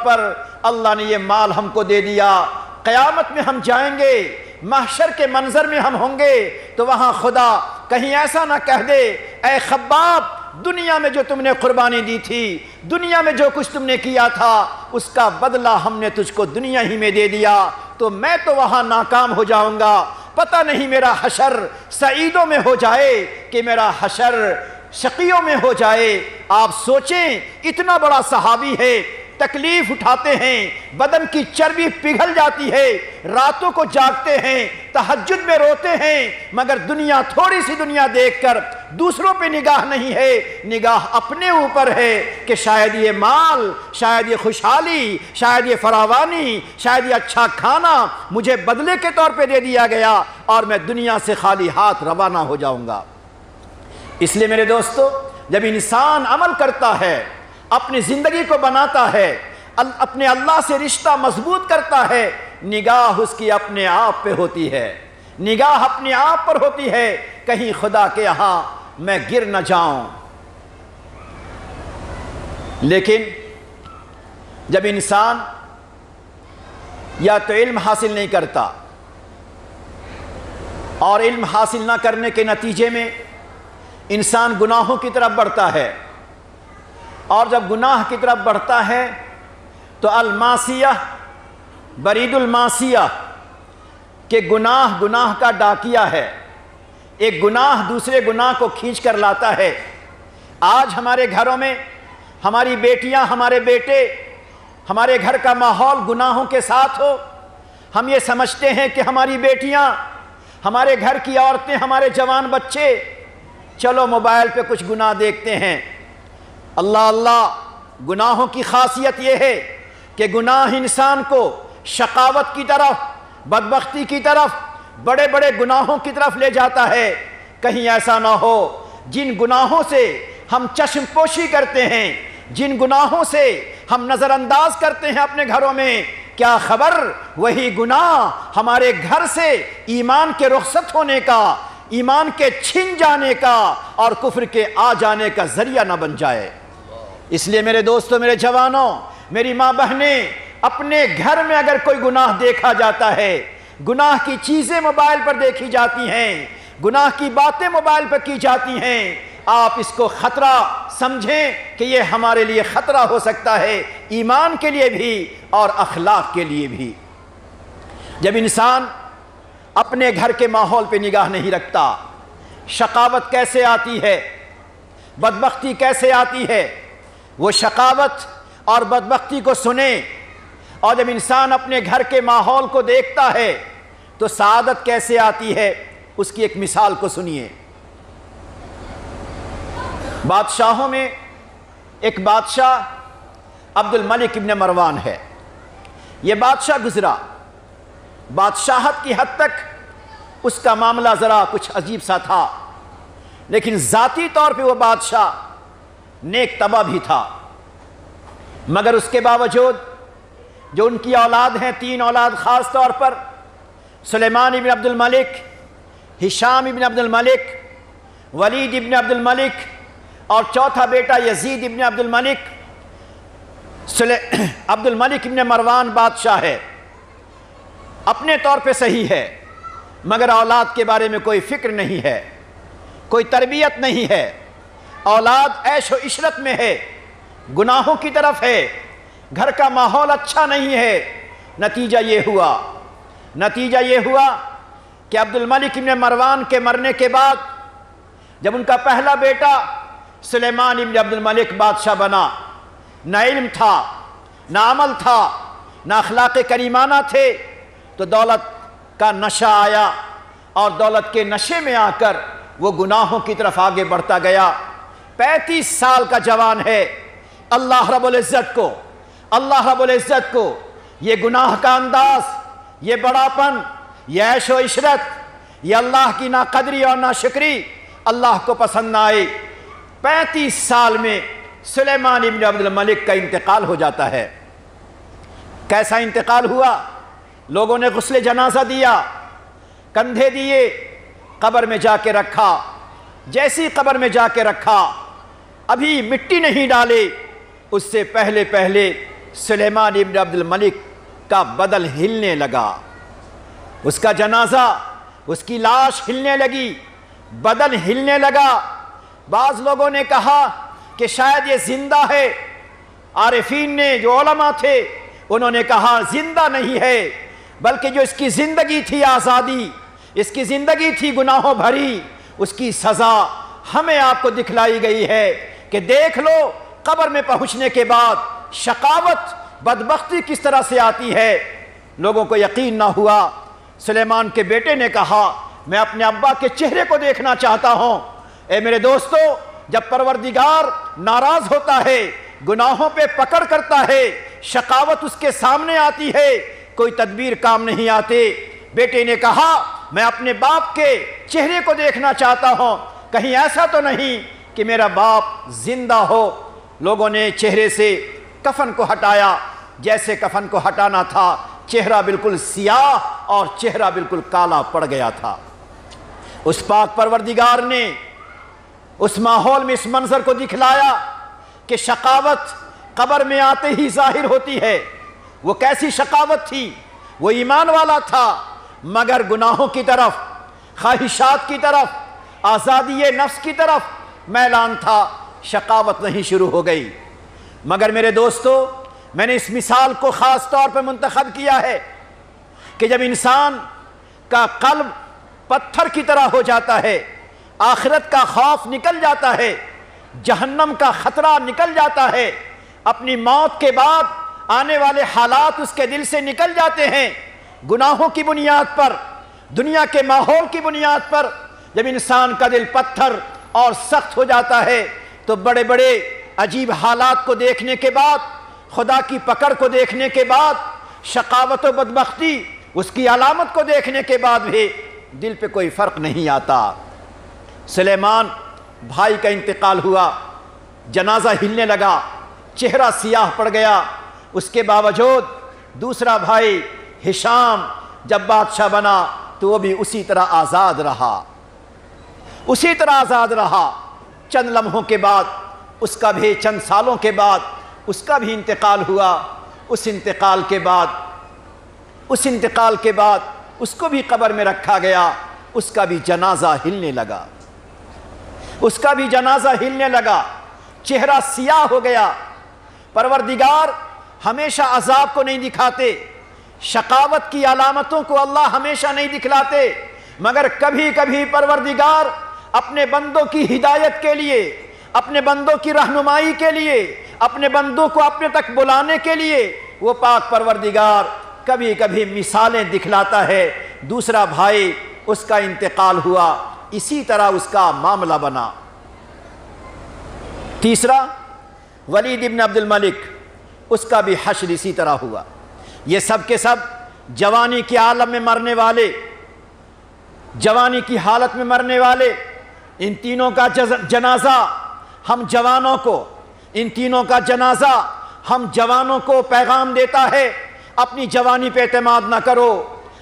پر اللہ نے یہ مال ہم کو دے دیا، قیامت میں ہم جائیں گے، محشر کے منظر میں ہم ہوں گے تو وہاں خدا کہیں ایسا نہ کہہ دے اے خباب دنیا میں جو تم نے قربانی دی تھی، دنیا میں جو کچھ تم نے کیا تھا، اس کا بدلہ ہم نے تجھ کو دنیا ہی میں دے دیا، تو میں تو وہاں ناکام ہو جاؤں گا، پتہ نہیں میرا حشر سعیدوں میں ہو جائے کہ میرا حشر شقیوں میں ہو جائے۔ آپ سوچیں اتنا بڑا صحابی ہے، تکلیف اٹھاتے ہیں، بدن کی چربی پگھل جاتی ہے، راتوں کو جاگتے ہیں، تہجد میں روتے ہیں، مگر تھوڑی سی دنیا دیکھ کر دوسروں پہ نگاہ نہیں ہے، نگاہ اپنے اوپر ہے کہ شاید یہ مال، شاید یہ خوشحالی، شاید یہ فراوانی، شاید یہ اچھا کھانا مجھے بدلے کے طور پہ دے دیا گیا اور میں دنیا سے خالی ہاتھ روانہ ہو جاؤں گا۔ اس لیے میرے دوستو، جب انسان عمل کرتا ہے، اپنی زندگی کو بناتا ہے، اپنے اللہ سے رشتہ مضبوط کرتا ہے، نگاہ اس کی اپنے آپ پہ ہوتی ہے، نگاہ اپنے آپ پر ہوتی ہے، کہیں خدا کے یہاں میں گر نہ جاؤں۔ لیکن جب انسان یا تو علم حاصل نہیں کرتا اور علم حاصل نہ کرنے کے نتیجے میں انسان گناہوں کی طرف بڑھتا ہے، اور جب گناہ کی طرف بڑھتا ہے تو المعصیہ برید المعصیہ کہ گناہ کا ڈاکیہ ہے، ایک گناہ دوسرے گناہ کو کھینچ کر لاتا ہے۔ آج ہمارے گھروں میں ہماری بیٹیاں، ہمارے بیٹے، ہمارے گھر کا ماحول گناہوں کے ساتھ ہو، ہم یہ سمجھتے ہیں کہ ہماری بیٹیاں، ہمارے گھر کی عورتیں، ہمارے جوان بچے چلو موبائل پہ کچھ گناہ دیکھتے ہیں۔ اللہ گناہوں کی خاصیت یہ ہے کہ گناہ انسان کو شقاوت کی طرف، بدبختی کی طرف، بڑے بڑے گناہوں کی طرف لے جاتا ہے۔ کہیں ایسا نہ ہو جن گناہوں سے ہم چشم پوشی کرتے ہیں، جن گناہوں سے ہم نظر انداز کرتے ہیں اپنے گھروں میں، کیا خبر وہی گناہ ہمارے گھر سے ایمان کے رخصت ہونے کا، ایمان کے چھن جانے کا اور کفر کے آ جانے کا ذریعہ نہ بن جائے۔ اس لیے میرے دوستوں، میرے جوانوں، میری ماں بہنیں، اپنے گھر میں اگر کوئی گناہ دیکھا جاتا ہے، گناہ کی چیزیں موبائل پر دیکھی جاتی ہیں، گناہ کی باتیں موبائل پر کی جاتی ہیں، آپ اس کو خطرہ سمجھیں کہ یہ ہمارے لیے خطرہ ہو سکتا ہے، ایمان کے لیے بھی اور اخلاق کے لیے بھی۔ جب انسان اپنے گھر کے ماحول پہ نگاہ نہیں رکھتا، شقاوت کیسے آتی ہے، بدبختی کیسے آتی ہے، وہ شقاوت اور بدبختی کو سنیں، اور جب انسان اپنے گھر کے ماحول کو دیکھتا ہے تو سعادت کیسے آتی ہے، اس کی ایک مثال کو سنیے۔ بادشاہوں میں ایک بادشاہ عبد الملک ابن مروان ہے۔ یہ بادشاہ گزرا، بادشاہت کی حد تک اس کا معاملہ ذرا کچھ عجیب سا تھا، لیکن ذاتی طور پہ وہ بادشاہ نیک طبع بھی تھا۔ مگر اس کے باوجود جو ان کی اولاد ہیں، 3 اولاد خاص طور پر، سلیمان ابن عبد الملک، ہشام ابن عبد الملک، ولید ابن عبد الملک اور چوتھا بیٹا یزید ابن عبد الملک۔ عبد الملک ابن مروان بادشاہ ہے، اپنے طور پہ صحیح ہے، مگر اولاد کے بارے میں کوئی فکر نہیں ہے، کوئی تربیت نہیں ہے، اولاد عیش و عشرت میں ہے، گناہوں کی طرف ہے، گھر کا ماحول اچھا نہیں ہے۔ نتیجہ یہ ہوا کہ عبد الملک ابن مروان کے مرنے کے بعد جب ان کا پہلا بیٹا سلیمان ابن عبد الملک بادشاہ بنا، نہ علم تھا، نہ عمل تھا، نہ اخلاق کریمانہ تھے، تو دولت کا نشہ آیا، اور دولت کے نشے میں آ کر وہ گناہوں کی طرف آگے بڑھتا گیا۔ 35 سال کا جوان ہے، اللہ رب العزت کو یہ گناہ کا انداز، یہ بڑاپن، یہ عیش و عشرت، یہ اللہ کی ناقدری اور ناشکری اللہ کو پسند نہ آئی۔ 35 سال میں سلیمان ابن عبد الملک کا انتقال ہو جاتا ہے۔ کیسا انتقال ہوا؟ لوگوں نے غسل جنازہ دیا، کندھے دیے، قبر میں جا کے رکھا۔ جیسی قبر میں جا کے رکھا، ابھی مٹی نہیں ڈالے، اس سے پہلے سلیمان ابن عبد الملک کا بدن ہلنے لگا، اس کا جنازہ، اس کی لاش ہلنے لگی، بدن ہلنے لگا۔ بعض لوگوں نے کہا کہ شاید یہ زندہ ہے، عارفین نے، جو علماء تھے، انہوں نے کہا زندہ نہیں ہے، بلکہ جو اس کی زندگی تھی آزادی، اس کی زندگی تھی گناہوں بھری، اس کی سزا ہمیں آپ کو دکھلائی گئی ہے کہ دیکھ لو قبر میں پہنچنے کے بعد شقاوت، بدبختی کس طرح سے آتی ہے۔ لوگوں کو یقین نہ ہوا۔ سلیمان کے بیٹے نے کہا میں اپنے ابا کے چہرے کو دیکھنا چاہتا ہوں۔ اے میرے دوستو، جب پروردگار ناراض ہوتا ہے، گناہوں پہ پکڑ کرتا ہے، شقاوت اس کے سامنے آتی ہے، کوئی تدبیر کام نہیں آتے۔ بیٹے نے کہا میں اپنے باپ کے چہرے کو دیکھنا چاہتا ہوں، کہیں ایسا تو نہیں کہ میرا باپ زندہ ہو۔ لوگوں نے چہرے سے کفن کو ہٹایا، جیسے کفن کو ہٹانا تھا، چہرہ بالکل سیاہ اور چہرہ بالکل کالا پڑ گیا تھا۔ اس پاک پروردگار نے اس ماحول میں اس منظر کو دکھلایا کہ شقاوت قبر میں آتے ہی ظاہر ہوتی ہے۔ وہ کیسی شقاوت تھی؟ وہ ایمان والا تھا، مگر گناہوں کی طرف، خواہشات کی طرف، آزادی نفس کی طرف میلان تھا، شقاوت نہیں شروع ہو گئی۔ مگر میرے دوستو، میں نے اس مثال کو خاص طور پر منتخب کیا ہے کہ جب انسان کا قلب پتھر کی طرح ہو جاتا ہے، آخرت کا خوف نکل جاتا ہے، جہنم کا خطرہ نکل جاتا ہے، اپنی موت کے بعد آنے والے حالات اس کے دل سے نکل جاتے ہیں، گناہوں کی بنیاد پر، دنیا کے ماحول کی بنیاد پر جب انسان کا دل پتھر اور سخت ہو جاتا ہے، تو بڑے بڑے عجیب حالات کو دیکھنے کے بعد، خدا کی پکڑ کو دیکھنے کے بعد، شقاوت و بدبختی اس کی علامت کو دیکھنے کے بعد بھی دل پہ کوئی فرق نہیں آتا۔ سلیمان بھائی کا انتقال ہوا، جنازہ ہلنے لگا، چہرہ سیاہ پڑ گیا۔ اس کے باوجود دوسرا بھائی ہشام جب بادشاہ بنا تو وہ بھی اسی طرح آزاد رہا۔ چند لمحوں کے بعد اس کا بھی، چند سالوں کے بعد اس کا بھی انتقال ہوا۔ اس انتقال کے بعد اس کو بھی قبر میں رکھا گیا، اس کا بھی جنازہ ہلنے لگا، چہرہ سیاہ ہو گیا۔ پروردگار ہمیشہ عذاب کو نہیں دکھاتے، شقاوت کی علامتوں کو اللہ ہمیشہ نہیں دکھلاتے، مگر کبھی کبھی پروردگار اپنے بندوں کی ہدایت کے لیے، اپنے بندوں کی رہنمائی کے لیے، اپنے بندوں کو اپنے تک بلانے کے لیے وہ پاک پروردگار کبھی کبھی مثالیں دکھلاتا ہے۔ دوسرا بھائی اس کا انتقال ہوا، اسی طرح اس کا معاملہ بنا۔ تیسرا ولید ابن عبد الملک، اس کا بھی حشر اسی طرح ہوا۔ یہ سب کے سب جوانی کے عالم میں مرنے والے، جوانی کی حالت میں مرنے والے، ان تینوں کا جنازہ ہم جوانوں کو، ان تینوں کا جنازہ ہم جوانوں کو پیغام دیتا ہے، اپنی جوانی پہ اعتماد نہ کرو،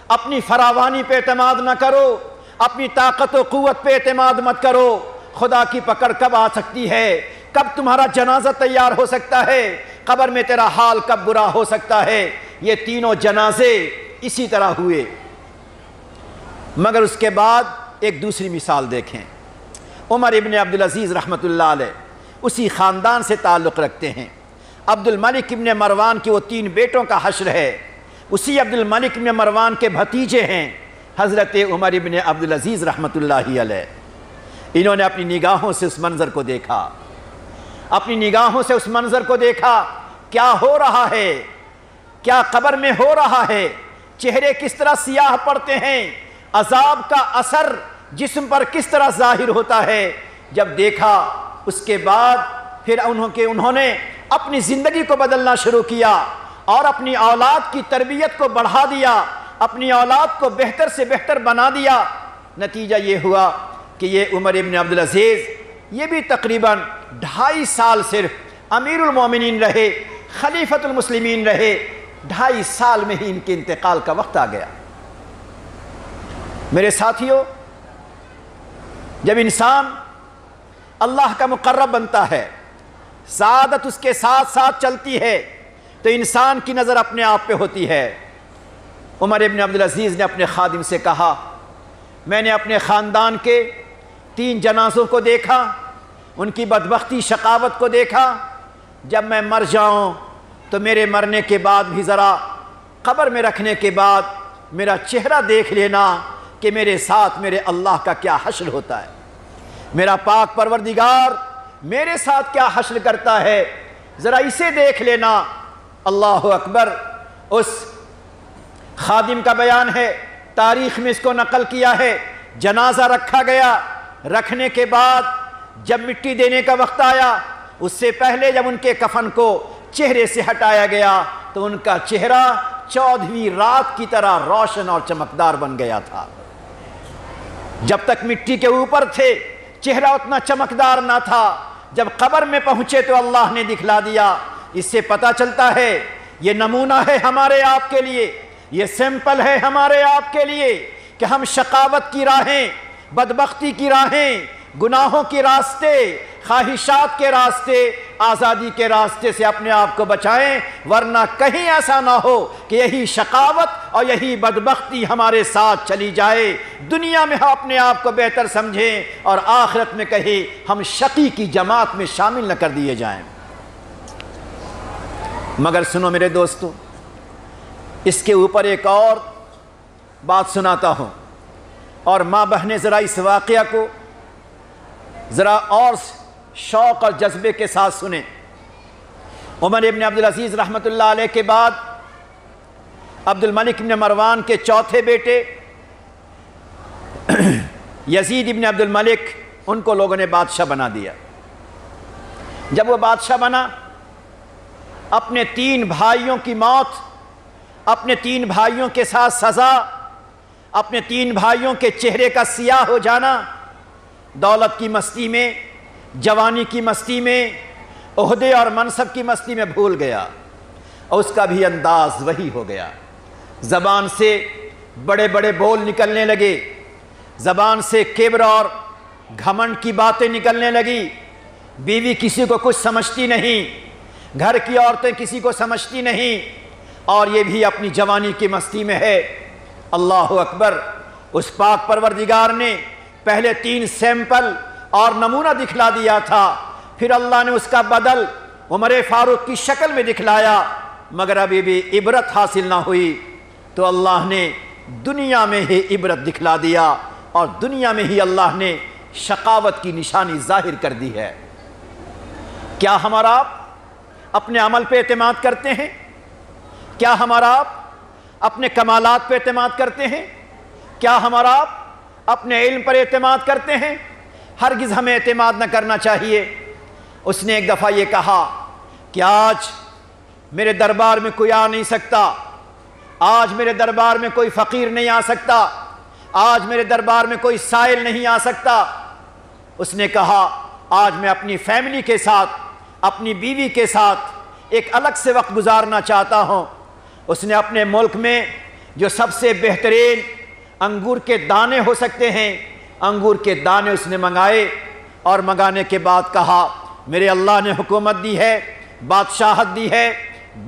اپنی فراوانی پہ اعتماد نہ کرو، اپنی طاقت و قوت پہ اعتماد مت کرو، خدا کی پکڑ کب آ سکتی ہے، کب تمہارا جنازہ تیار ہو سکتا ہے، قبر میں تیرا حال کب برا ہو سکتا ہے۔ یہ تینوں جنازے اسی طرح ہوئے۔ مگر اس کے بعد ایک دوسری مثال دیکھیں، عمر ابن عبدالعزیز رحمۃ اللہ علیہ اسی خاندان سے تعلق رکھتے ہیں۔ عبد الملک ابن مروان کے وہ 3 بیٹوں کا حشر ہے، اسی عبد الملک ابن مروان کے بھتیجے ہیں حضرت عمر ابن عبدالعزیز رحمۃ اللہ علیہ۔ انہوں نے اپنی نگاہوں سے اس منظر کو دیکھا، اپنی نگاہوں سے اس منظر کو دیکھا، کیا ہو رہا ہے، کیا قبر میں ہو رہا ہے، چہرے کس طرح سیاہ پڑتے ہیں، عذاب کا اثر جسم پر کس طرح ظاہر ہوتا ہے۔ جب دیکھا اس کے بعد پھر انہوں نے اپنی زندگی کو بدلنا شروع کیا اور اپنی اولاد کی تربیت کو بڑھا دیا، اپنی اولاد کو بہتر سے بہتر بنا دیا۔ نتیجہ یہ ہوا کہ یہ عمر ابن عبدالعزیز یہ بھی تقریباً 2.5 سال صرف امیر المومنین رہے، خلیفۃ المسلمین رہے، 2.5 سال میں ہی ان کے انتقال کا وقت آ گیا۔ میرے ساتھیوں، جب انسان اللہ کا مقرب بنتا ہے، سعادت اس کے ساتھ ساتھ چلتی ہے، تو انسان کی نظر اپنے آپ پہ ہوتی ہے۔ عمر ابن عبدالعزیز نے اپنے خادم سے کہا، میں نے اپنے خاندان کے 3 جنازوں کو دیکھا، ان کی بدبختی شقاوت کو دیکھا، جب میں مر جاؤں تو میرے مرنے کے بعد بھی ذرا قبر میں رکھنے کے بعد میرا چہرہ دیکھ لینا کہ میرے ساتھ میرے اللہ کا کیا حشر ہوتا ہے، میرا پاک پروردگار میرے ساتھ کیا حشر کرتا ہے، ذرا اسے دیکھ لینا۔ اللہ اکبر۔ اس خادم کا بیان ہے، تاریخ میں اس کو نقل کیا ہے، جنازہ رکھا گیا، رکھنے کے بعد جب مٹی دینے کا وقت آیا، اس سے پہلے جب ان کے کفن کو چہرے سے ہٹایا گیا تو ان کا چہرہ 14ویں رات کی طرح روشن اور چمکدار بن گیا تھا۔ جب تک مٹی کے اوپر تھے چہرہ اتنا چمکدار نہ تھا، جب قبر میں پہنچے تو اللہ نے دکھلا دیا۔ اس سے پتہ چلتا ہے یہ نمونہ ہے ہمارے آپ کے لیے، یہ سیمپل ہے ہمارے آپ کے لیے کہ ہم شقاوت کی راہیں، بدبختی کی راہیں، گناہوں کے راستے، خواہشات کے راستے، آزادی کے راستے سے اپنے آپ کو بچائیں، ورنہ کہیں ایسا نہ ہو کہ یہی شقاوت اور یہی بدبختی ہمارے ساتھ چلی جائے، دنیا میں ہم اپنے آپ کو بہتر سمجھیں اور آخرت میں کہیں ہم شقی کی جماعت میں شامل نہ کر دیے جائیں۔ مگر سنو میرے دوستو، اس کے اوپر ایک اور بات سناتا ہوں، اور ماں بہنیں ذرا اس واقعہ کو ذرا اور شوق اور جذبے کے ساتھ سنیں۔ عمر ابن عبدالعزیز رحمۃ اللہ علیہ کے بعد عبد الملک ابن مروان کے 4تھے بیٹے یزید ابن عبد الملک، ان کو لوگوں نے بادشاہ بنا دیا۔ جب وہ بادشاہ بنا، اپنے 3 بھائیوں کی موت، اپنے 3 بھائیوں کے ساتھ سزا، اپنے 3 بھائیوں کے چہرے کا سیاہ ہو جانا، دولت کی مستی میں، جوانی کی مستی میں، عہدے اور منصب کی مستی میں بھول گیا، اور اس کا بھی انداز وہی ہو گیا۔ زبان سے بڑے بڑے بول نکلنے لگے، زبان سے کبر اور گھمنڈ کی باتیں نکلنے لگی، بیوی کسی کو کچھ سمجھتی نہیں، گھر کی عورتیں کسی کو سمجھتی نہیں، اور یہ بھی اپنی جوانی کی مستی میں ہے۔ اللہ اکبر۔ اس پاک پروردگار نے پہلے 3 سیمپل اور نمونہ دکھلا دیا تھا، پھر اللہ نے اس کا بدل عمر فاروق کی شکل میں دکھلایا، مگر ابھی بھی عبرت حاصل نہ ہوئی، تو اللہ نے دنیا میں ہی عبرت دکھلا دیا، اور دنیا میں ہی اللہ نے شقاوت کی نشانی ظاہر کر دی ہے۔ کیا ہمارا آپ اپنے عمل پہ اعتماد کرتے ہیں؟ کیا ہمارا آپ اپنے کمالات پہ اعتماد کرتے ہیں؟ کیا ہمارا آپ اپنے علم پر اعتماد کرتے ہیں؟ ہرگز ہمیں اعتماد نہ کرنا چاہیے۔ اس نے ایک دفعہ یہ کہا کہ آج میرے دربار میں کوئی آ نہیں سکتا، آج میرے دربار میں کوئی فقیر نہیں آ سکتا، آج میرے دربار میں کوئی سائل نہیں آ سکتا۔ اس نے کہا آج میں اپنی فیملی کے ساتھ، اپنی بیوی کے ساتھ ایک الگ سے وقت گزارنا چاہتا ہوں۔ اس نے اپنے ملک میں جو سب سے بہترین انگور کے دانے ہو سکتے ہیں، انگور کے دانے اس نے منگائے، اور منگانے کے بعد کہا میرے اللہ نے حکومت دی ہے، بادشاہت دی ہے،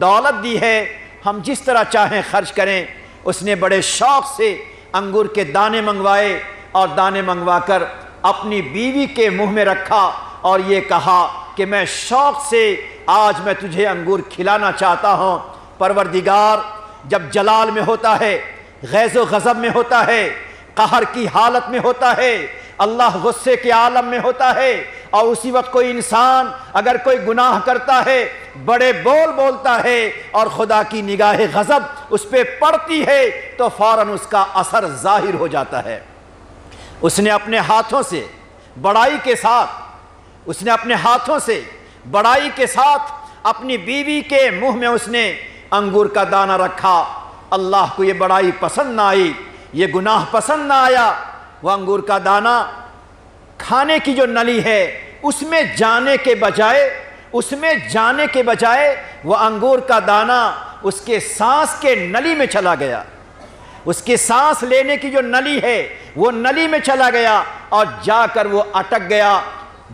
دولت دی ہے، ہم جس طرح چاہیں خرچ کریں۔ اس نے بڑے شوق سے انگور کے دانے منگوائے، اور دانے منگوا کر اپنی بیوی کے منہ میں رکھا، اور یہ کہا کہ میں شوق سے آج میں تجھے انگور کھلانا چاہتا ہوں۔ پروردگار جب جلال میں ہوتا ہے، غیظ و غضب میں ہوتا ہے، قہر کی حالت میں ہوتا ہے، اللہ غصے کے عالم میں ہوتا ہے، اور اسی وقت کوئی انسان اگر کوئی گناہ کرتا ہے، بڑے بول بولتا ہے، اور خدا کی نگاہ غضب اس پہ پڑتی ہے، تو فوراً اس کا اثر ظاہر ہو جاتا ہے۔ اس نے اپنے ہاتھوں سے بڑائی کے ساتھ، اس نے اپنے ہاتھوں سے بڑائی کے ساتھ اپنی بیوی کے منہ میں اس نے انگور کا دانہ رکھا۔ اللہ کو یہ بڑائی پسند نہ آئی، یہ گناہ پسند نہ آیا۔ وہ انگور کا دانہ کھانے کی جو نلی ہے اس میں جانے کے بجائے وہ انگور کا دانہ اس کے سانس کے نلی میں چلا گیا۔ اس کے سانس لینے کی جو نلی ہے وہ نلی میں چلا گیا، اور جا کر وہ اٹک گیا۔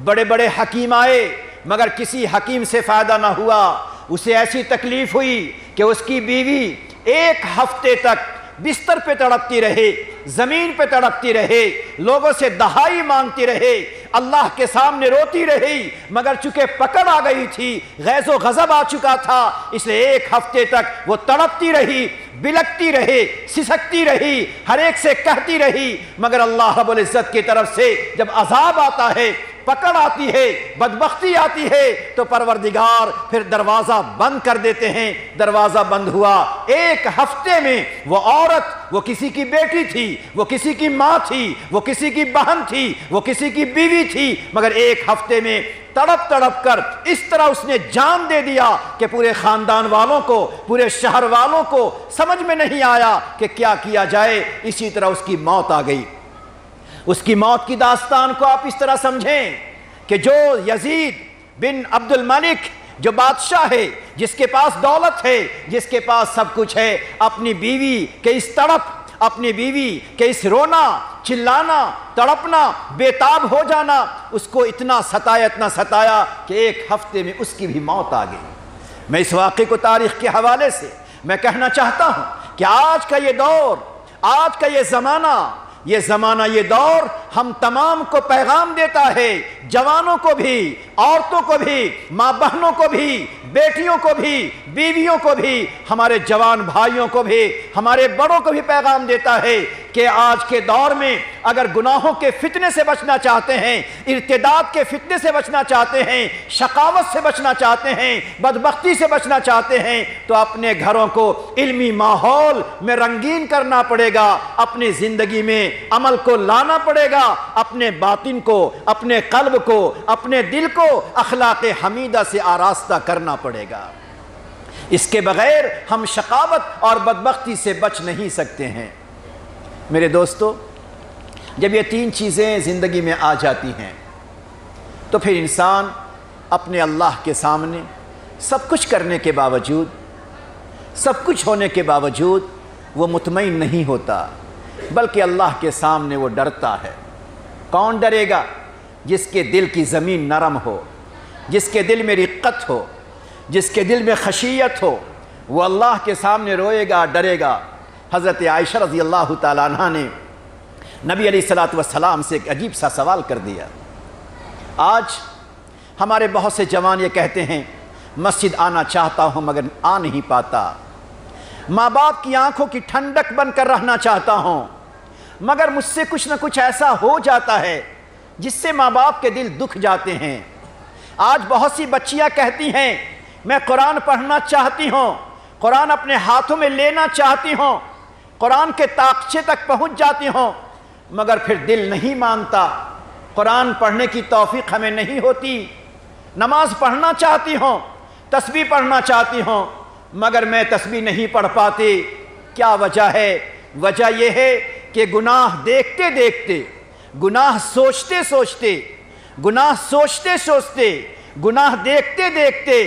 بڑے بڑے حکیم آئے مگر کسی حکیم سے فائدہ نہ ہوا۔ اسے ایسی تکلیف ہوئی کہ اس کی بیوی ایک ہفتے تک بستر پہ تڑپتی رہے، زمین پہ تڑپتی رہے، لوگوں سے دہائی مانگتی رہے، اللہ کے سامنے روتی رہی، مگر چونکہ پکڑ آ گئی تھی، غیظ و غضب آ چکا تھا، اس لیے ایک ہفتے تک وہ تڑپتی رہی، بلکتی رہی، سسکتی رہی، ہر ایک سے کہتی رہی، مگر اللہ رب العزت کی طرف سے جب عذاب آتا ہے، پکڑ آتی ہے، بدبختی آتی ہے، تو پروردگار پھر دروازہ بند کر دیتے ہیں۔ دروازہ بند ہوا، ایک ہفتے میں وہ عورت، وہ کسی کی بیٹی تھی، وہ کسی کی ماں تھی، وہ کسی کی بہن تھی، وہ کسی کی بیوی تھی، مگر ایک ہفتے میں تڑپ تڑپ کر اس طرح اس نے جان دے دیا کہ پورے خاندان والوں کو، پورے شہر والوں کو سمجھ میں نہیں آیا کہ کیا کیا جائے۔ اسی طرح اس کی موت آ گئی۔ اس کی موت کی داستان کو آپ اس طرح سمجھیں کہ جو یزید بن عبد الملک جو بادشاہ ہے، جس کے پاس دولت ہے، جس کے پاس سب کچھ ہے، اپنی بیوی کے اس تڑپ، اپنی بیوی کے اس رونا، چلانا، تڑپنا، بے تاب ہو جانا، اس کو اتنا ستایا کہ ایک ہفتے میں اس کی بھی موت آ گئی۔ میں اس واقعے کو تاریخ کے حوالے سے میں کہنا چاہتا ہوں کہ آج کا یہ دور، آج کا یہ زمانہ، یہ دور ہم تمام کو پیغام دیتا ہے، جوانوں کو بھی، عورتوں کو بھی، ماں بہنوں کو بھی، بیٹیوں کو بھی، بیویوں کو بھی، ہمارے جوان بھائیوں کو بھی، ہمارے بڑوں کو بھی پیغام دیتا ہے کہ آج کے دور میں اگر گناہوں کے فتنے سے بچنا چاہتے ہیں، ارتداد کے فتنے سے بچنا چاہتے ہیں، شقاوت سے بچنا چاہتے ہیں، بدبختی سے بچنا چاہتے ہیں، تو اپنے گھروں کو علمی ماحول میں رنگین کرنا پڑے گا، اپنی زندگی میں عمل کو لانا پڑے گا، اپنے باطن کو، اپنے قلب کو، اپنے دل کو اخلاق حمیدہ سے آراستہ کرنا پڑے گا۔ اس کے بغیر ہم شقاوت اور بدبختی سے بچ نہیں سکتے ہیں۔ میرے دوستو، جب یہ تین چیزیں زندگی میں آ جاتی ہیں تو پھر انسان اپنے اللہ کے سامنے سب کچھ کرنے کے باوجود، سب کچھ ہونے کے باوجود وہ مطمئن نہیں ہوتا، بلکہ اللہ کے سامنے وہ ڈرتا ہے۔ کون ڈرے گا؟ جس کے دل کی زمین نرم ہو، جس کے دل میں رقت ہو، جس کے دل میں خشیت ہو، وہ اللہ کے سامنے روئے گا، ڈرے گا۔ حضرت عائشہ رضی اللہ تعالیٰ عنہ نے نبی علیہ السلام سے ایک عجیب سا سوال کر دیا۔ آج ہمارے بہت سے جوان یہ کہتے ہیں مسجد آنا چاہتا ہوں مگر آ نہیں پاتا، ماں باپ کی آنکھوں کی ٹھنڈک بن کر رہنا چاہتا ہوں، مگر مجھ سے کچھ نہ کچھ ایسا ہو جاتا ہے جس سے ماں باپ کے دل دکھ جاتے ہیں۔ آج بہت سی بچیاں کہتی ہیں میں قرآن پڑھنا چاہتی ہوں، قرآن اپنے ہاتھوں میں لینا چاہتی ہوں، قرآن کے طاقچے تک پہنچ جاتی ہوں، مگر پھر دل نہیں مانتا، قرآن پڑھنے کی توفیق ہمیں نہیں ہوتی۔ نماز پڑھنا چاہتی ہوں، تسبیح پڑھنا چاہتی ہوں، مگر میں تسبیح نہیں پڑھ پاتی۔ کیا وجہ ہے؟ وجہ یہ ہے کہ گناہ دیکھتے دیکھتے، گناہ سوچتے سوچتے، گناہ سوچتے سوچتے، گناہ دیکھتے دیکھتے،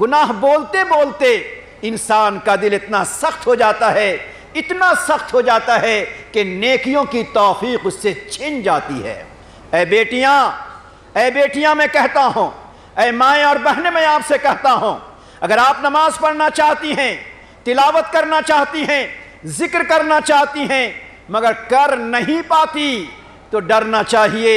گناہ بولتے بولتے انسان کا دل اتنا سخت ہو جاتا ہے، اتنا سخت ہو جاتا ہے کہ نیکیوں کی توفیق اس سے چھن جاتی ہے۔ اے بیٹیاں میں کہتا ہوں، اے مائیں اور بہنیں میں آپ سے کہتا ہوں، اگر آپ نماز پڑھنا چاہتی ہیں، تلاوت کرنا چاہتی ہیں، ذکر کرنا چاہتی ہیں، مگر کر نہیں پاتی تو ڈرنا چاہیے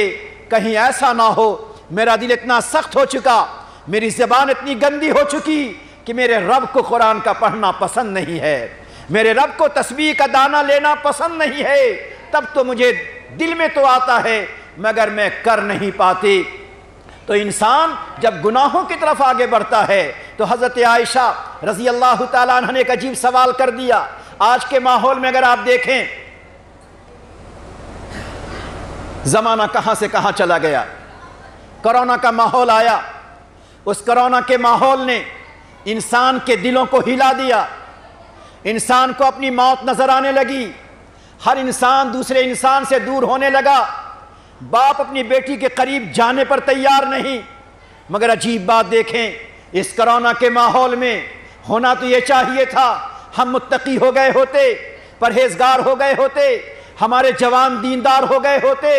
کہیں ایسا نہ ہو میرا دل اتنا سخت ہو چکا، میری زبان اتنی گندی ہو چکی کہ میرے رب کو قرآن کا پڑھنا پسند نہیں ہے، میرے رب کو تسبیح کا دانہ لینا پسند نہیں ہے، تب تو مجھے دل میں تو آتا ہے مگر میں کر نہیں پاتی۔ تو انسان جب گناہوں کی طرف آگے بڑھتا ہے تو حضرت عائشہ رضی اللہ تعالیٰ عنہ نے ایک عجیب سوال کر دیا۔ آج کے ماحول میں اگر آپ دیکھیں زمانہ کہاں سے کہاں چلا گیا، کرونا کا ماحول آیا، اس کرونا کے ماحول نے انسان کے دلوں کو ہلا دیا، انسان کو اپنی موت نظر آنے لگی، ہر انسان دوسرے انسان سے دور ہونے لگا، باپ اپنی بیٹی کے قریب جانے پر تیار نہیں۔ مگر عجیب بات دیکھیں، اس کرونا کے ماحول میں ہونا تو یہ چاہیے تھا ہم متقی ہو گئے ہوتے، پرہیزگار ہو گئے ہوتے، ہمارے جوان دیندار ہو گئے ہوتے،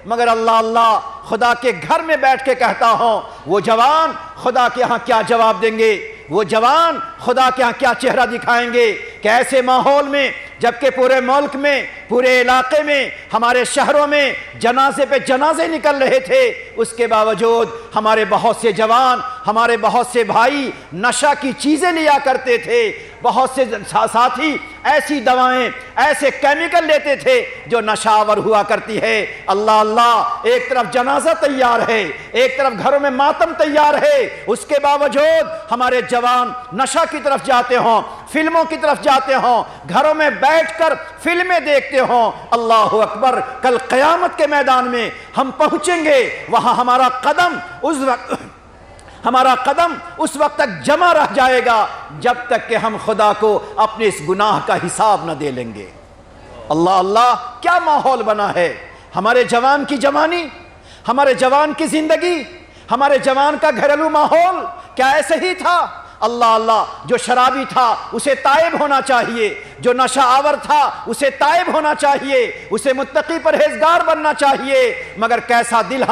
مگر اللہ خدا کے گھر میں بیٹھ کے کہتا ہوں وہ جوان خدا کے ہاں کیا جواب دیں گے، وہ جوان خدا کے ہاں کیا چہرہ دکھائیں گے کہ ایسے ماحول میں جبکہ پورے ملک میں، پورے علاقے میں، ہمارے شہروں میں جنازے پہ جنازے نکل رہے تھے، اس کے باوجود ہمارے بہت سے جوان، ہمارے بہت سے بھائی نشہ کی چیزیں لیا کرتے تھے، بہت سے ساتھی ایسی دوائیں، ایسے کیمیکل لیتے تھے جو نشہ آور ہوا کرتی ہے۔ اللہ ایک طرف جنازہ تیار ہے، ایک طرف گھروں میں ماتم تیار ہے، اس کے باوجود ہمارے جوان نشہ کی طرف جاتے ہوں، فلموں کی طرف جاتے ہوں، گھروں میں بیٹھ کر فلمیں دیکھتے ہوں۔ اللہ اکبر، کل قیامت کے میدان میں ہم پہنچیں گے، وہاں ہمارا قدم اس وقت تک جمع رہ جائے گا جب تک کہ ہم خدا کو اپنے اس گناہ کا حساب نہ دے لیں گے۔ اللہ کیا ماحول بنا ہے، ہمارے جوان کی جوانی، ہمارے جوان کی زندگی، ہمارے جوان کا گھریلو ماحول کیا ایسے ہی تھا؟ اللہ جو شرابی تھا اسے تائب ہونا چاہیے، جو نشہ آور تھا اسے تائب ہونا چاہیے، اسے متقی پرہیزگار بننا چاہیے، مگر کیسا دل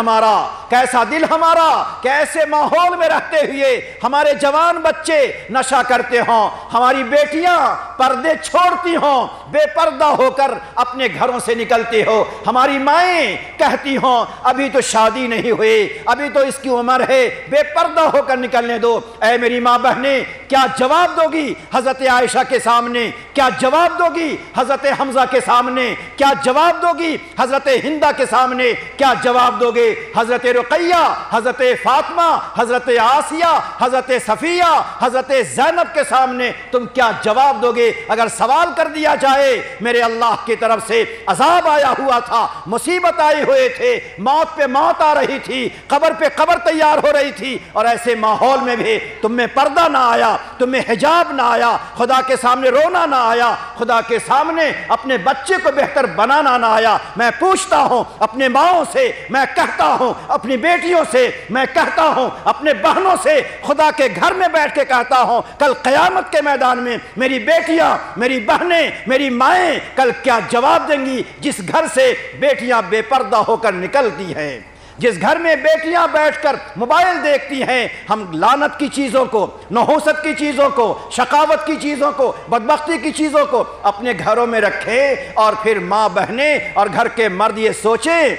ہمارا کہ ایسے ماحول میں رہتے ہوئے ہمارے جوان بچے نشہ کرتے ہوں، ہماری بیٹیاں پردے چھوڑتی ہوں، بے پردہ ہو کر اپنے گھروں سے نکلتی ہو، ہماری مائیں کہتی ہوں ابھی تو شادی نہیں ہوئی، ابھی تو اس کی عمر ہے، بے پردہ ہو کر نکلنے دو۔ اے میری ماں بہنیں، کیا جواب دو گی حضرت عائشہ کے سامنے؟ کیا جواب دو گی حضرت حمزہ کے سامنے؟ کیا جواب دو گی حضرت ہندہ کے سامنے؟ کیا جواب دو گے حضرت رقیہ، حضرت فاطمہ، حضرت آسیہ، حضرت صفیہ، حضرت زینب کے سامنے تم کیا جواب دو گے؟ اگر سوال کر دیا جائے میرے اللہ کی طرف سے عذاب آیا ہوا تھا، مصیبت آئی ہوئے تھے، موت پہ موت آ رہی تھی، قبر پہ قبر تیار ہو رہی تھی، اور ایسے ماحول میں بھی تم میں پردہ نہ آیا، تم میں حجاب نہ آیا، خدا کے سامنے رونا نہ آیا، خدا کے سامنے اپنے بچے کو بہتر بنانا نہ آیا۔ میں پوچھتا ہوں اپنے ماؤں سے، میں کہتا ہوں اپنی بیٹیوں سے، میں کہتا ہوں اپنے بہنوں سے، خدا کے گھر میں بیٹھ کے کہتا ہوں کل قیامت کے میدان میں میری بیٹیاں، میری بہنیں، میری مائیں کل کیا جواب دیں گی جس گھر سے بیٹیاں بے پردہ ہو کر نکلتی ہیں، جس گھر میں بیٹیاں بیٹھ کر موبائل دیکھتی ہیں۔ ہم لعنت کی چیزوں کو، نحوست کی چیزوں کو، شقاوت کی چیزوں کو، بدبختی کی چیزوں کو اپنے گھروں میں رکھیں، اور پھر ماں بہنیں اور گھر کے مرد یہ سوچیں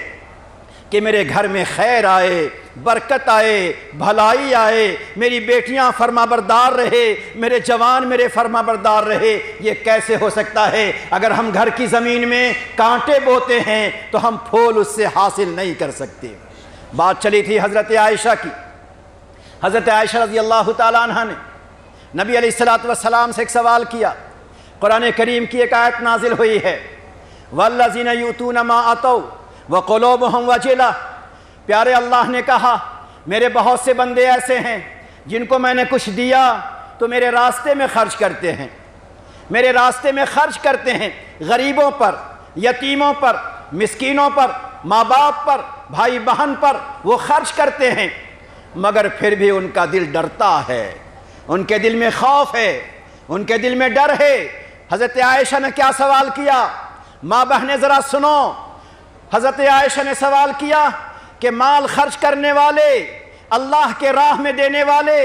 کہ میرے گھر میں خیر آئے، برکت آئے، بھلائی آئے، میری بیٹیاں فرما بردار رہے، میرے جوان میرے فرما بردار رہے۔ یہ کیسے ہو سکتا ہے؟ اگر ہم گھر کی زمین میں کانٹے بوتے ہیں تو ہم پھول اس سے حاصل نہیں کر سکتے۔ بات چلی تھی حضرت عائشہ کی، حضرت عائشہ رضی اللہ تعالیٰ عنہ نے نبی علیہ السلام سے ایک سوال کیا۔ قرآن کریم کی ایک آیت نازل ہوئی ہے، وَالَّذِينَ يُؤْتُونَ مَا آتَوْا وَقُلُوبُهُمْ وَجِلَةٌ۔ پیارے اللہ نے کہا میرے بہت سے بندے ایسے ہیں جن کو میں نے کچھ دیا تو میرے راستے میں خرچ کرتے ہیں، میرے راستے میں خرچ کرتے ہیں، غریبوں پر، یتیموں پر، مسکینوں پر، ماں باپ پر، بھائی بہن پر وہ خرچ کرتے ہیں، مگر پھر بھی ان کا دل ڈرتا ہے، ان کے دل میں خوف ہے، ان کے دل میں ڈر ہے۔ حضرت عائشہ نے کیا سوال کیا؟ ماں بہنیں ذرا سنو، حضرت عائشہ نے سوال کیا کہ مال خرچ کرنے والے، اللہ کے راہ میں دینے والے،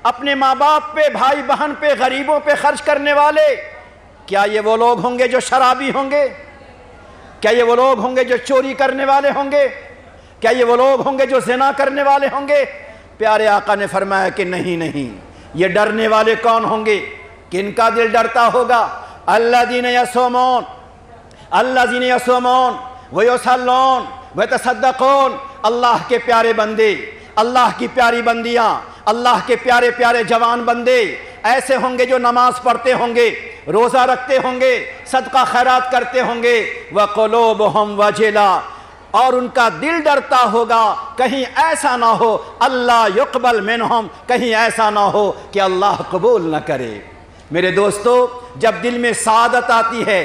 اپنے ماں باپ پہ، بھائی بہن پہ، غریبوں پہ خرچ کرنے والے، کیا یہ وہ لوگ ہوں گے جو شرابی ہوں گے؟ کیا یہ وہ لوگ ہوں گے جو چوری کرنے والے ہوں گے؟ کیا یہ وہ لوگ ہوں گے جو زنا کرنے والے ہوں گے؟ پیارے آقا نے فرمایا کہ نہیں نہیں، یہ ڈرنے والے کون ہوں گے؟ کن کا دل ڈرتا ہوگا؟ الذین یصومون، الذین یصومون ویصلون ویتصدقون، اللہ کے پیارے بندے، اللہ کی پیاری بندیاں، اللہ کے پیارے پیارے جوان بندے ایسے ہوں گے جو نماز پڑھتے ہوں گے، روزہ رکھتے ہوں گے، صدقہ خیرات کرتے ہوں گے، وَقُلُوبُهُمْ وَجِلَةٌ، اور ان کا دل ڈرتا ہوگا کہیں ایسا نہ ہو اللہ یقبل منہم، کہیں ایسا نہ ہو کہ اللہ قبول نہ کرے۔ میرے دوستو، جب دل میں سعادت آتی ہے،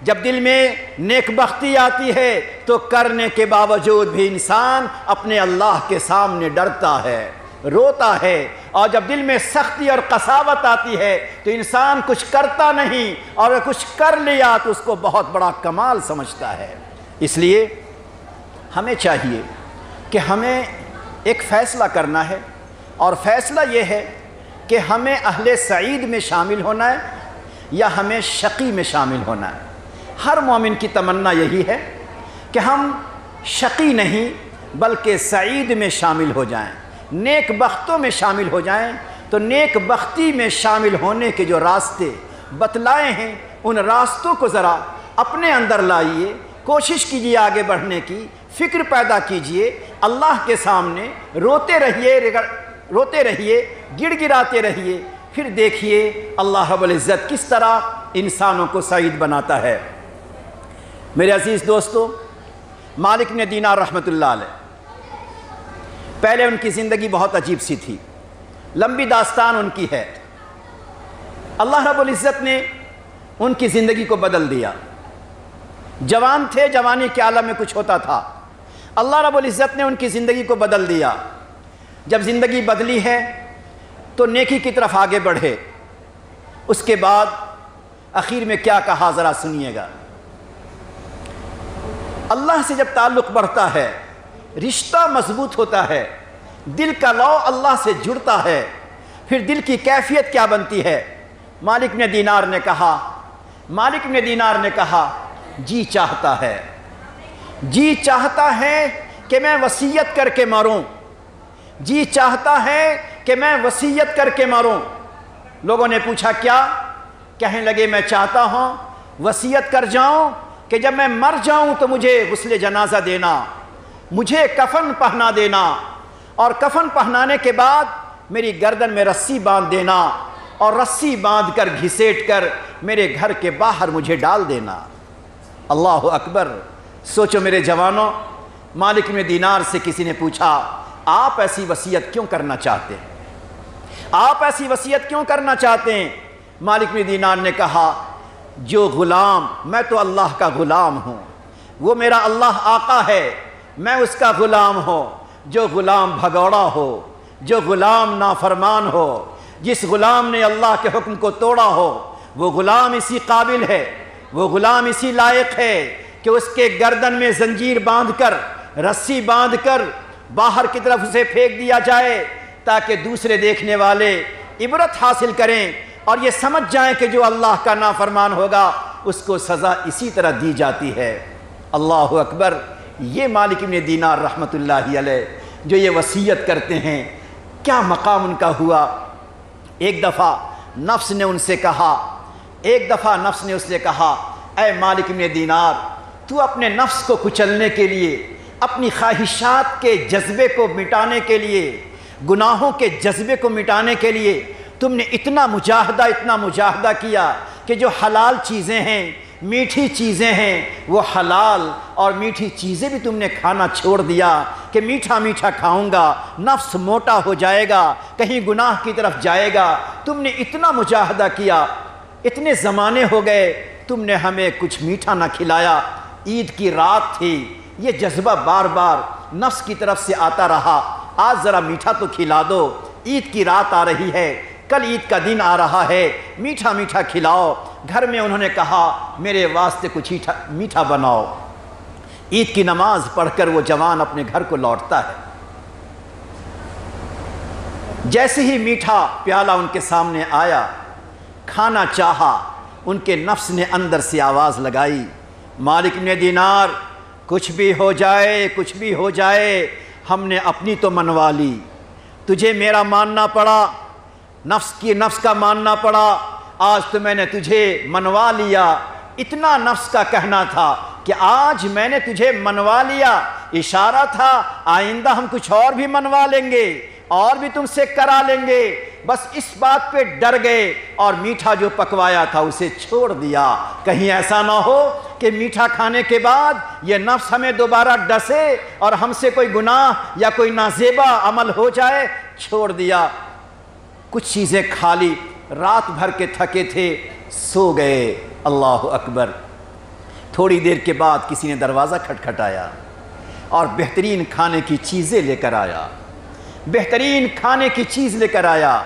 جب دل میں نیک بختی آتی ہے، تو کرنے کے باوجود بھی انسان اپنے اللہ کے سامنے ڈرتا ہے، روتا ہے، اور جب دل میں سختی اور قساوت آتی ہے تو انسان کچھ کرتا نہیں، اور اگر کچھ کر لیا تو اس کو بہت بڑا کمال سمجھتا ہے۔ اس لیے ہمیں چاہیے کہ ہمیں ایک فیصلہ کرنا ہے، اور فیصلہ یہ ہے کہ ہمیں اہل سعید میں شامل ہونا ہے یا ہمیں شقی میں شامل ہونا ہے۔ ہر مومن کی تمنا یہی ہے کہ ہم شقی نہیں بلکہ سعید میں شامل ہو جائیں، نیک بختوں میں شامل ہو جائیں۔ تو نیک بختی میں شامل ہونے کے جو راستے بتلائے ہیں، ان راستوں کو ذرا اپنے اندر لائیے، کوشش کیجیے آگے بڑھنے کی، فکر پیدا کیجیے، اللہ کے سامنے روتے رہیے، گڑ گڑاتے رہیے، پھر دیکھیے اللہ رب العزت کس طرح انسانوں کو سعید بناتا ہے۔ میرے عزیز دوستو، مالک بن دینار رحمۃ اللہ علیہ، پہلے ان کی زندگی بہت عجیب سی تھی، لمبی داستان ان کی ہے۔ اللہ رب العزت نے ان کی زندگی کو بدل دیا۔ جوان تھے، جوانی کے عالم میں کچھ ہوتا تھا، اللہ رب العزت نے ان کی زندگی کو بدل دیا۔ جب زندگی بدلی ہے تو نیکی کی طرف آگے بڑھے۔ اس کے بعد آخر میں کیا کہا ذرا سنیے گا۔ اللہ سے جب تعلق بڑھتا ہے، رشتہ مضبوط ہوتا ہے، دل کا لو اللہ سے جڑتا ہے، پھر دل کی کیفیت کیا بنتی ہے؟ مالک بن دینار نے کہا جی چاہتا ہے کہ میں وصیت کر کے مروں، جی چاہتا ہے کہ میں وصیت کر کے مروں۔ لوگوں نے پوچھا کیا؟ کہنے لگے میں چاہتا ہوں وصیت کر جاؤں کہ جب میں مر جاؤں تو مجھے غسل جنازہ دینا، مجھے کفن پہنا دینا، اور کفن پہنانے کے بعد میری گردن میں رسی باندھ دینا، اور رسی باندھ کر گھسیٹ کر میرے گھر کے باہر مجھے ڈال دینا۔ اللہ اکبر! سوچو میرے جوانوں، مالک بن دینار سے کسی نے پوچھا آپ ایسی وصیت کیوں کرنا چاہتے ہیں؟ آپ ایسی وصیت کیوں کرنا چاہتے ہیں؟ مالک بن دینار نے کہا جو غلام، میں تو اللہ کا غلام ہوں، وہ میرا اللہ آقا ہے، میں اس کا غلام ہوں۔ جو غلام بھگوڑا ہو، جو غلام نافرمان ہو، جس غلام نے اللہ کے حکم کو توڑا ہو، وہ غلام اسی قابل ہے، وہ غلام اسی لائق ہے کہ اس کے گردن میں زنجیر باندھ کر، رسی باندھ کر باہر کی طرف اسے پھینک دیا جائے، تاکہ دوسرے دیکھنے والے عبرت حاصل کریں اور یہ سمجھ جائیں کہ جو اللہ کا نافرمان ہوگا اس کو سزا اسی طرح دی جاتی ہے۔ اللہ اکبر! یہ مالک بن دینار رحمۃ اللہ علیہ جو یہ وصیت کرتے ہیں، کیا مقام ان کا ہوا۔ ایک دفعہ نفس نے اس سے کہا اے مالک بن دینار، تو اپنے نفس کو کچلنے کے لیے، اپنی خواہشات کے جذبے کو مٹانے کے لیے، گناہوں کے جذبے کو مٹانے کے لیے تم نے اتنا مجاہدہ کیا کہ جو حلال چیزیں ہیں، میٹھی چیزیں ہیں، وہ حلال اور میٹھی چیزیں بھی تم نے کھانا چھوڑ دیا کہ میٹھا میٹھا کھاؤں گا، نفس موٹا ہو جائے گا، کہیں گناہ کی طرف جائے گا۔ تم نے اتنا مجاہدہ کیا، اتنے زمانے ہو گئے تم نے ہمیں کچھ میٹھا نہ کھلایا، عید کی رات تھی، یہ جذبہ بار بار نفس کی طرف سے آتا رہا، آج ذرا میٹھا تو کھلا دو، عید کی رات آ رہی ہے، کل عید کا دن آ رہا ہے، میٹھا میٹھا کھلاؤ۔ گھر میں انہوں نے کہا میرے واسطے کچھ میٹھا بناؤ۔ عید کی نماز پڑھ کر وہ جوان اپنے گھر کو لوٹتا ہے، جیسے ہی میٹھا پیالہ ان کے سامنے آیا، کھانا چاہا، ان کے نفس نے اندر سے آواز لگائی، مالک بن دینار، کچھ بھی ہو جائے، کچھ بھی ہو جائے، ہم نے اپنی تو منوا لی، تجھے میرا ماننا پڑا، نفس کا ماننا پڑا، آج تو میں نے تجھے منوا لیا۔ اتنا نفس کا کہنا تھا کہ آج میں نے تجھے منوا لیا، اشارہ تھا آئندہ ہم کچھ اور بھی منوا لیں گے، اور بھی تم سے کرا لیں گے۔ بس اس بات پہ ڈر گئے اور میٹھا جو پکوایا تھا اسے چھوڑ دیا، کہیں ایسا نہ ہو کہ میٹھا کھانے کے بعد یہ نفس ہمیں دوبارہ ڈسے اور ہم سے کوئی گناہ یا کوئی نازیبا عمل ہو جائے۔ چھوڑ دیا، کچھ چیزیں کھا لی، رات بھر کے تھکے تھے، سو گئے۔ اللہ اکبر۔ تھوڑی دیر کے بعد کسی نے دروازہ کھٹکھٹایا اور بہترین کھانے کی چیزیں لے کر آیا، بہترین کھانے کی چیز لے کر آیا۔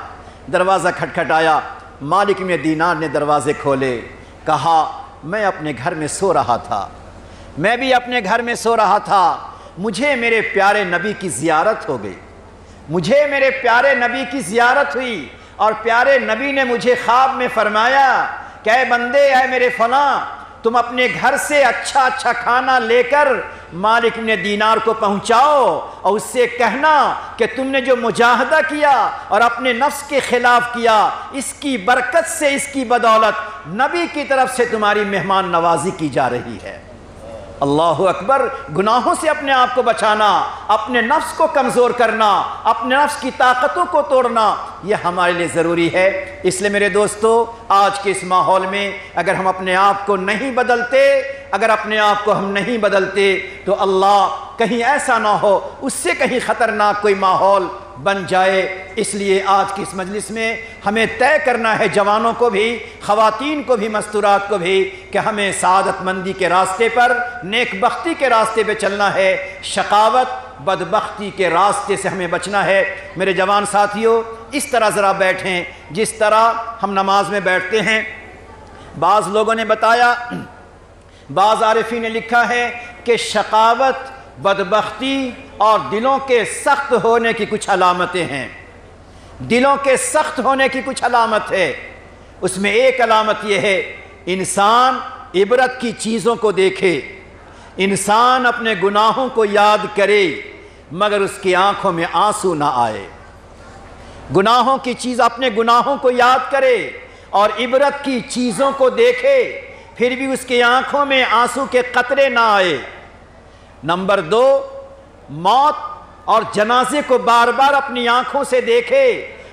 دروازہ کھٹکھٹایا، مالک بن دینار نے دروازے کھولے، کہا میں اپنے گھر میں سو رہا تھا، میں بھی اپنے گھر میں سو رہا تھا، مجھے میرے پیارے نبی کی زیارت ہو گئی، مجھے میرے پیارے نبی کی زیارت ہوئی، اور پیارے نبی نے مجھے خواب میں فرمایا کہ اے بندے، اے میرے فلاں، تم اپنے گھر سے اچھا اچھا کھانا لے کر مالک بن دینار کو پہنچاؤ اور اس سے کہنا کہ تم نے جو مجاہدہ کیا اور اپنے نفس کے خلاف کیا، اس کی برکت سے، اس کی بدولت نبی کی طرف سے تمہاری مہمان نوازی کی جا رہی ہے۔ اللہ اکبر۔ گناہوں سے اپنے آپ کو بچانا، اپنے نفس کو کمزور کرنا، اپنے نفس کی طاقتوں کو توڑنا، یہ ہمارے لیے ضروری ہے۔ اس لیے میرے دوستو، آج کے اس ماحول میں اگر ہم اپنے آپ کو نہیں بدلتے، اگر اپنے آپ کو ہم نہیں بدلتے تو اللہ کہیں ایسا نہ ہو اس سے کہیں خطرناک کوئی ماحول بن جائے۔ اس لیے آج کی اس مجلس میں ہمیں طے کرنا ہے، جوانوں کو بھی، خواتین کو بھی، مستورات کو بھی، کہ ہمیں سعادت مندی کے راستے پر، نیک بختی کے راستے پہ چلنا ہے، شقاوت بدبختی کے راستے سے ہمیں بچنا ہے۔ میرے جوان ساتھیوں، اس طرح ذرا بیٹھیں جس طرح ہم نماز میں بیٹھتے ہیں۔ بعض لوگوں نے بتایا، بعض عارفین نے لکھا ہے کہ شقاوت، بدبختی اور دلوں کے سخت ہونے کی کچھ علامتیں ہیں، دلوں کے سخت ہونے کی کچھ علامت ہے۔ اس میں ایک علامت یہ ہے، انسان عبرت کی چیزوں کو دیکھے، انسان اپنے گناہوں کو یاد کرے مگر اس کی آنکھوں میں آنسو نہ آئے۔ گناہوں کی چیز، اپنے گناہوں کو یاد کرے اور عبرت کی چیزوں کو دیکھے، پھر بھی اس کی آنکھوں میں آنسو کے قطرے نہ آئے۔ نمبر 2، موت اور جنازے کو بار بار اپنی آنکھوں سے دیکھے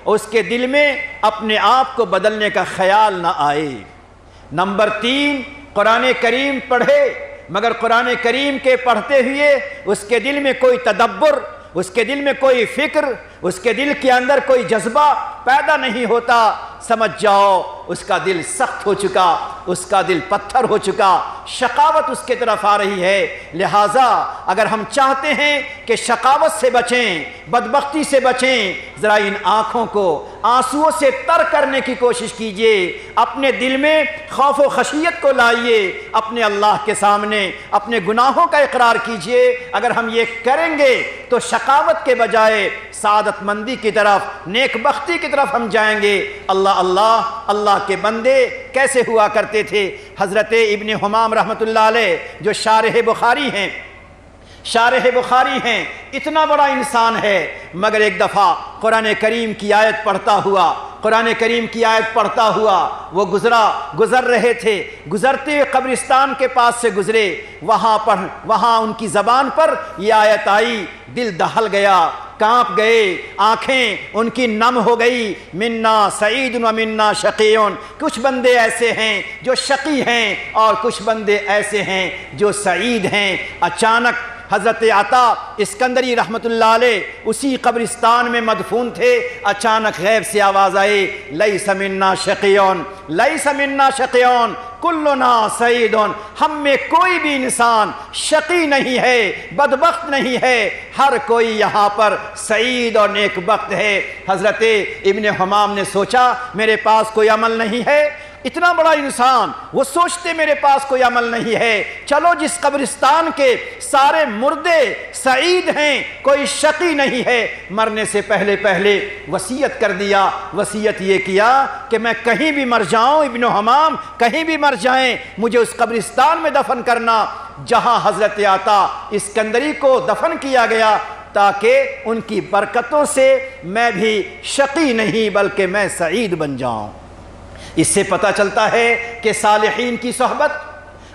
اور اس کے دل میں اپنے آپ کو بدلنے کا خیال نہ آئے۔ نمبر 3، قرآن کریم پڑھے مگر قرآن کریم کے پڑھتے ہوئے اس کے دل میں کوئی تدبر، اس کے دل میں کوئی فکر، اس کے دل کے اندر کوئی جذبہ پیدا نہیں ہوتا، سمجھ جاؤ اس کا دل سخت ہو چکا، اس کا دل پتھر ہو چکا، شقاوت اس کے طرف آ رہی ہے۔ لہٰذا اگر ہم چاہتے ہیں کہ شقاوت سے بچیں، بدبختی سے بچیں، ذرا ان آنکھوں کو آنسوؤں سے تر کرنے کی کوشش کیجئے، اپنے دل میں خوف و خشیت کو لائیے، اپنے اللہ کے سامنے اپنے گناہوں کا اقرار کیجئے۔ اگر ہم یہ کریں گے تو شقاوت کے بجائے سعادت مندی کی طرف، نیک بختی کی طرف ہم جائیں گے۔ اللہ کے بندے کیسے ہوا کرتے تھے؟ حضرت ابن حمام رحمۃ اللہ علیہ جو شارح بخاری ہیں، اتنا بڑا انسان ہے مگر ایک دفعہ قرآن کریم کی آیت پڑھتا ہوا وہ گزر رہے تھے، گزرتے ہوئے قبرستان کے پاس سے گزرے، وہاں ان کی زبان پر یہ آیت آئی، دل دہل گیا، کانپ گئے، آنکھیں ان کی نم ہو گئی۔ منا سعید و منا شقیون، کچھ بندے ایسے ہیں جو شقی ہیں اور کچھ بندے ایسے ہیں جو سعید ہیں۔ اچانک حضرت عطا اسکندری رحمت اللہ علیہ اسی قبرستان میں مدفون تھے، اچانک غیب سے آواز آئی، لیس منا شقیون لیس منا شقیون کلنا سعیدون، ہم میں کوئی بھی انسان شقی نہیں ہے، بدبخت نہیں ہے، ہر کوئی یہاں پر سعید اور نیک بخت ہے۔ حضرت ابن حمام نے سوچا میرے پاس کوئی عمل نہیں ہے، اتنا بڑا انسان وہ سوچتے میرے پاس کوئی عمل نہیں ہے، چلو جس قبرستان کے سارے مردے سعید ہیں، کوئی شقی نہیں ہے، مرنے سے پہلے وصیت کر دیا۔ وصیت یہ کیا کہ میں کہیں بھی مر جاؤں، ابن حمام کہیں بھی مر جائیں، مجھے اس قبرستان میں دفن کرنا جہاں حضرت عطا اسکندری کو دفن کیا گیا، تاکہ ان کی برکتوں سے میں بھی شقی نہیں بلکہ میں سعید بن جاؤں۔ اس سے پتہ چلتا ہے کہ صالحین کی صحبت،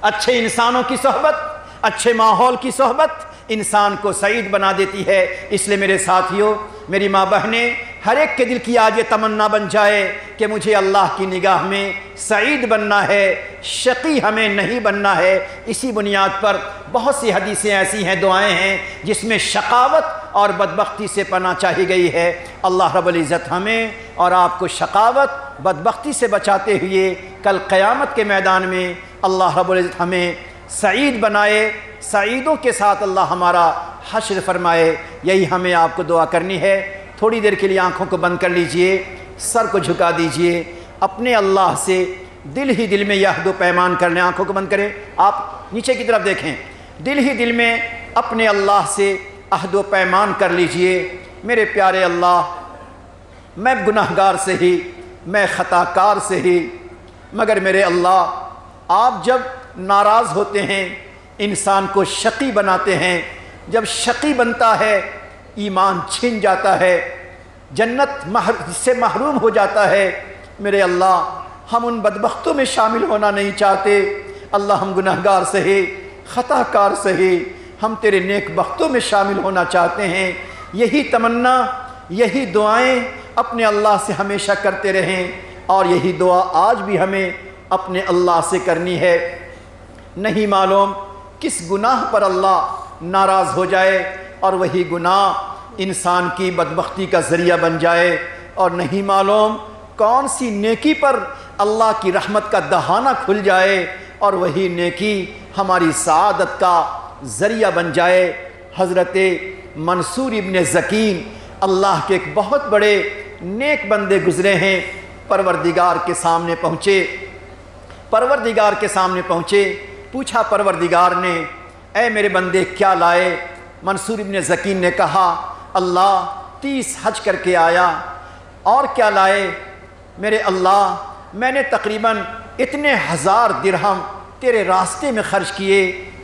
اچھے انسانوں کی صحبت، اچھے ماحول کی صحبت انسان کو سعید بنا دیتی ہے۔ اس لیے میرے ساتھیوں، میری ماں بہنیں، ہر ایک کے دل کی آج یہ تمنا بن جائے کہ مجھے اللہ کی نگاہ میں سعید بننا ہے، شقی ہمیں نہیں بننا ہے۔ اسی بنیاد پر بہت سی حدیثیں ایسی ہیں، دعائیں ہیں جس میں شقاوت اور بدبختی سے پناہ چاہی گئی ہے۔ اللہ رب العزت ہمیں اور آپ کو شقاوت بدبختی سے بچاتے ہوئے کل قیامت کے میدان میں اللہ رب العزت ہمیں سعید بنائے، سعیدوں کے ساتھ اللہ ہمارا حشر فرمائے۔ یہی ہمیں آپ کو دعا کرنی ہے۔ تھوڑی دیر کے لیے آنکھوں کو بند کر لیجئے، سر کو جھکا دیجئے، اپنے اللہ سے دل ہی دل میں یہ عہد و پیمان کر لیں۔ آنکھوں کو بند کریں، آپ نیچے کی طرف دیکھیں، دل ہی دل میں اپنے اللہ سے عہد و پیمان کر لیجئے، میرے پیارے اللہ، میں گناہگار سے ہی، میں خطا کار سے ہی، مگر میرے اللہ آپ جب ناراض ہوتے ہیں انسان کو شقی بناتے ہیں، جب شقی بنتا ہے ایمان چھن جاتا ہے، جنت سے محروم ہو جاتا ہے۔ میرے اللہ ہم ان بدبختوں میں شامل ہونا نہیں چاہتے، اللہ ہم گناہگار سے ہی، خطا کار سے ہی، ہم تیرے نیک بختوں میں شامل ہونا چاہتے ہیں۔ یہی تمنا، یہی دعائیں اپنے اللہ سے ہمیشہ کرتے رہیں، اور یہی دعا آج بھی ہمیں اپنے اللہ سے کرنی ہے۔ نہیں معلوم کس گناہ پر اللہ ناراض ہو جائے اور وہی گناہ انسان کی بدبختی کا ذریعہ بن جائے، اور نہیں معلوم کون سی نیکی پر اللہ کی رحمت کا دہانہ کھل جائے اور وہی نیکی ہماری سعادت کا ذریعہ بن جائے۔ حضرت منصور ابن زکین اللہ کے ایک بہت بڑے نیک بندے گزرے ہیں، پروردگار کے سامنے پہنچے، پوچھا پروردگار نے، اے میرے بندے کیا لائے؟ منصور ابن زکین نے کہا، اللہ 30 حج کر کے آیا، اور کیا لائے؟ میرے اللہ میں نے تقریباً اتنے 1000 درہم تیرے راستے میں خرچ کیے،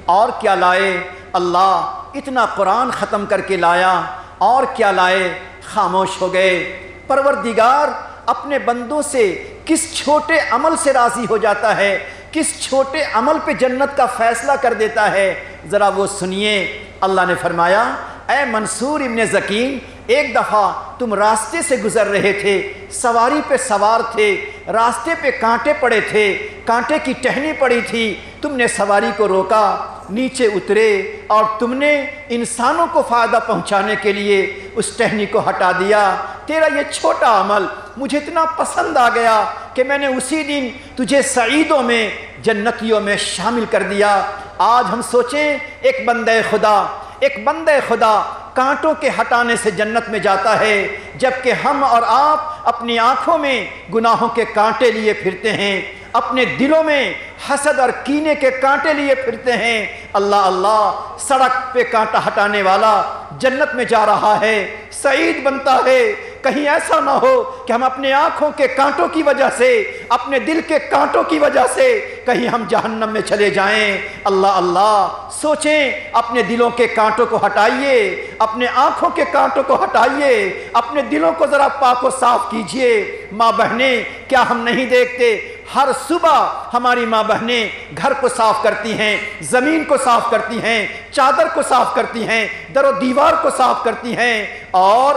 اور کیا لائے؟ اللہ اتنا قرآن ختم کر کے لایا، اور کیا لائے؟ خاموش ہو گئے۔ پروردگار اپنے بندوں سے کس چھوٹے عمل سے راضی ہو جاتا ہے، کس چھوٹے عمل پہ جنت کا فیصلہ کر دیتا ہے، ذرا وہ سنیے۔ اللہ نے فرمایا، اے منصور ابن زکین، ایک دفعہ تم راستے سے گزر رہے تھے، سواری پہ سوار تھے، راستے پہ کانٹے پڑے تھے، کانٹے کی ٹہنی پڑی تھی، تم نے سواری کو روکا، نیچے اترے، اور تم نے انسانوں کو فائدہ پہنچانے کے لیے اس ٹہنی کو ہٹا دیا۔ تیرا یہ چھوٹا عمل مجھے اتنا پسند آ گیا کہ میں نے اسی دن تجھے سعیدوں میں، جنتیوں میں شامل کر دیا۔ آج ہم سوچیں، ایک بندہ خدا کانٹوں کے ہٹانے سے جنت میں جاتا ہے، جبکہ ہم اور آپ اپنی آنکھوں میں گناہوں کے کانٹے لیے پھرتے ہیں، اپنے دلوں میں حسد اور کینے کے کانٹے لیے پھرتے ہیں۔ اللہ، سڑک پہ کانٹا ہٹانے والا جنت میں جا رہا ہے، سعید بنتا ہے۔ کہیں ایسا نہ ہو کہ ہم اپنے آنکھوں کے کانٹوں کی وجہ سے، اپنے دل کے کانٹوں کی وجہ سے کہیں ہم جہنم میں چلے جائیں۔ اللہ سوچیں، اپنے دلوں کے کانٹوں کو ہٹائیے، اپنے آنکھوں کے کانٹوں کو ہٹائیے، اپنے دلوں کو ذرا پاک و صاف کیجئے۔ ماں بہنیں، کیا ہم نہیں دیکھتے ہر صبح ہماری ماں بہنیں گھر کو صاف کرتی ہیں، زمین کو صاف کرتی ہیں، چادر کو صاف کرتی ہیں، در و دیوار کو صاف کرتی ہیں، اور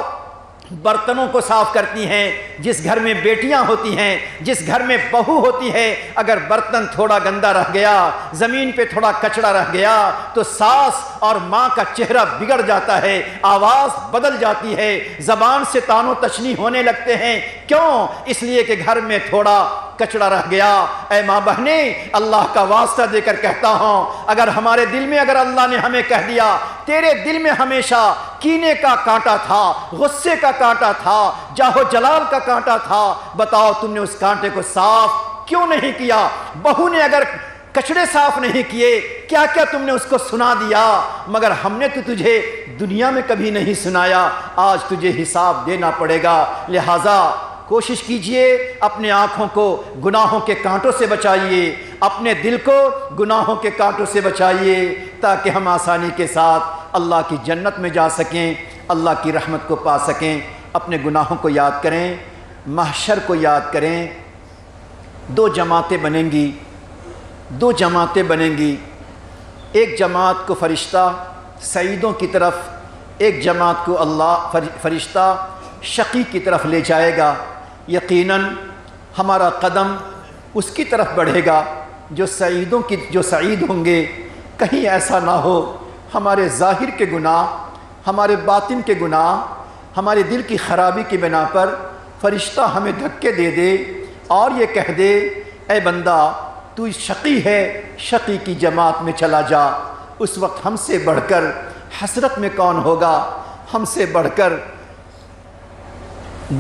برتنوں کو صاف کرتی ہیں، جس گھر میں بیٹیاں ہوتی ہیں، جس گھر میں بہو ہوتی ہے، اگر برتن تھوڑا گندا رہ گیا، زمین پہ تھوڑا کچڑا رہ گیا تو ساس اور ماں کا چہرہ بگڑ جاتا ہے، آواز بدل جاتی ہے، زبان سے تان و تشنی ہونے لگتے ہیں۔ کیوں؟ اس لیے کہ گھر میں تھوڑا کچڑا رہ گیا۔ اے ماں بہنیں، اللہ کا واسطہ دے کر کہتا ہوں، اگر ہمارے دل میں اگر اللہ نے ہمیں کہہ دیا تیرے دل میں ہمیشہ کینے کا کانٹا تھا، غصے کا کانٹا تھا، جاہ و جلال کا کانٹا تھا، بتاؤ تم نے اس کانٹے کو صاف کیوں نہیں کیا؟ بہو نے اگر کچڑے صاف نہیں کیے، کیا کیا تم نے اس کو سنا دیا، مگر ہم نے تو تجھے دنیا میں کبھی نہیں سنایا، آج تجھے حساب دینا پڑے گا۔ لہٰذا کوشش کیجئے اپنے آنکھوں کو گناہوں کے کانٹوں سے بچائیے، اپنے دل کو گناہوں کے کانٹوں سے بچائیے، تاکہ ہم آسانی کے ساتھ اللہ کی جنت میں جا سکیں، اللہ کی رحمت کو پا سکیں۔ اپنے گناہوں کو یاد کریں، محشر کو یاد کریں۔ دو جماعتیں بنیں گی، دو جماعتیں بنیں گی، ایک جماعت کو فرشتہ سعیدوں کی طرف، ایک جماعت کو اللہ فرشتہ شقی کی طرف لے جائے گا۔ یقیناً ہمارا قدم اس کی طرف بڑھے گا جو سعید ہوں گے۔ کہیں ایسا نہ ہو ہمارے ظاہر کے گناہ، ہمارے باطن کے گناہ، ہمارے دل کی خرابی کی بنا پر فرشتہ ہمیں دھکے دے دے اور یہ کہہ دے اے بندہ تو شقی ہے، شقی کی جماعت میں چلا جا۔ اس وقت ہم سے بڑھ کر حسرت میں کون ہوگا، ہم سے بڑھ کر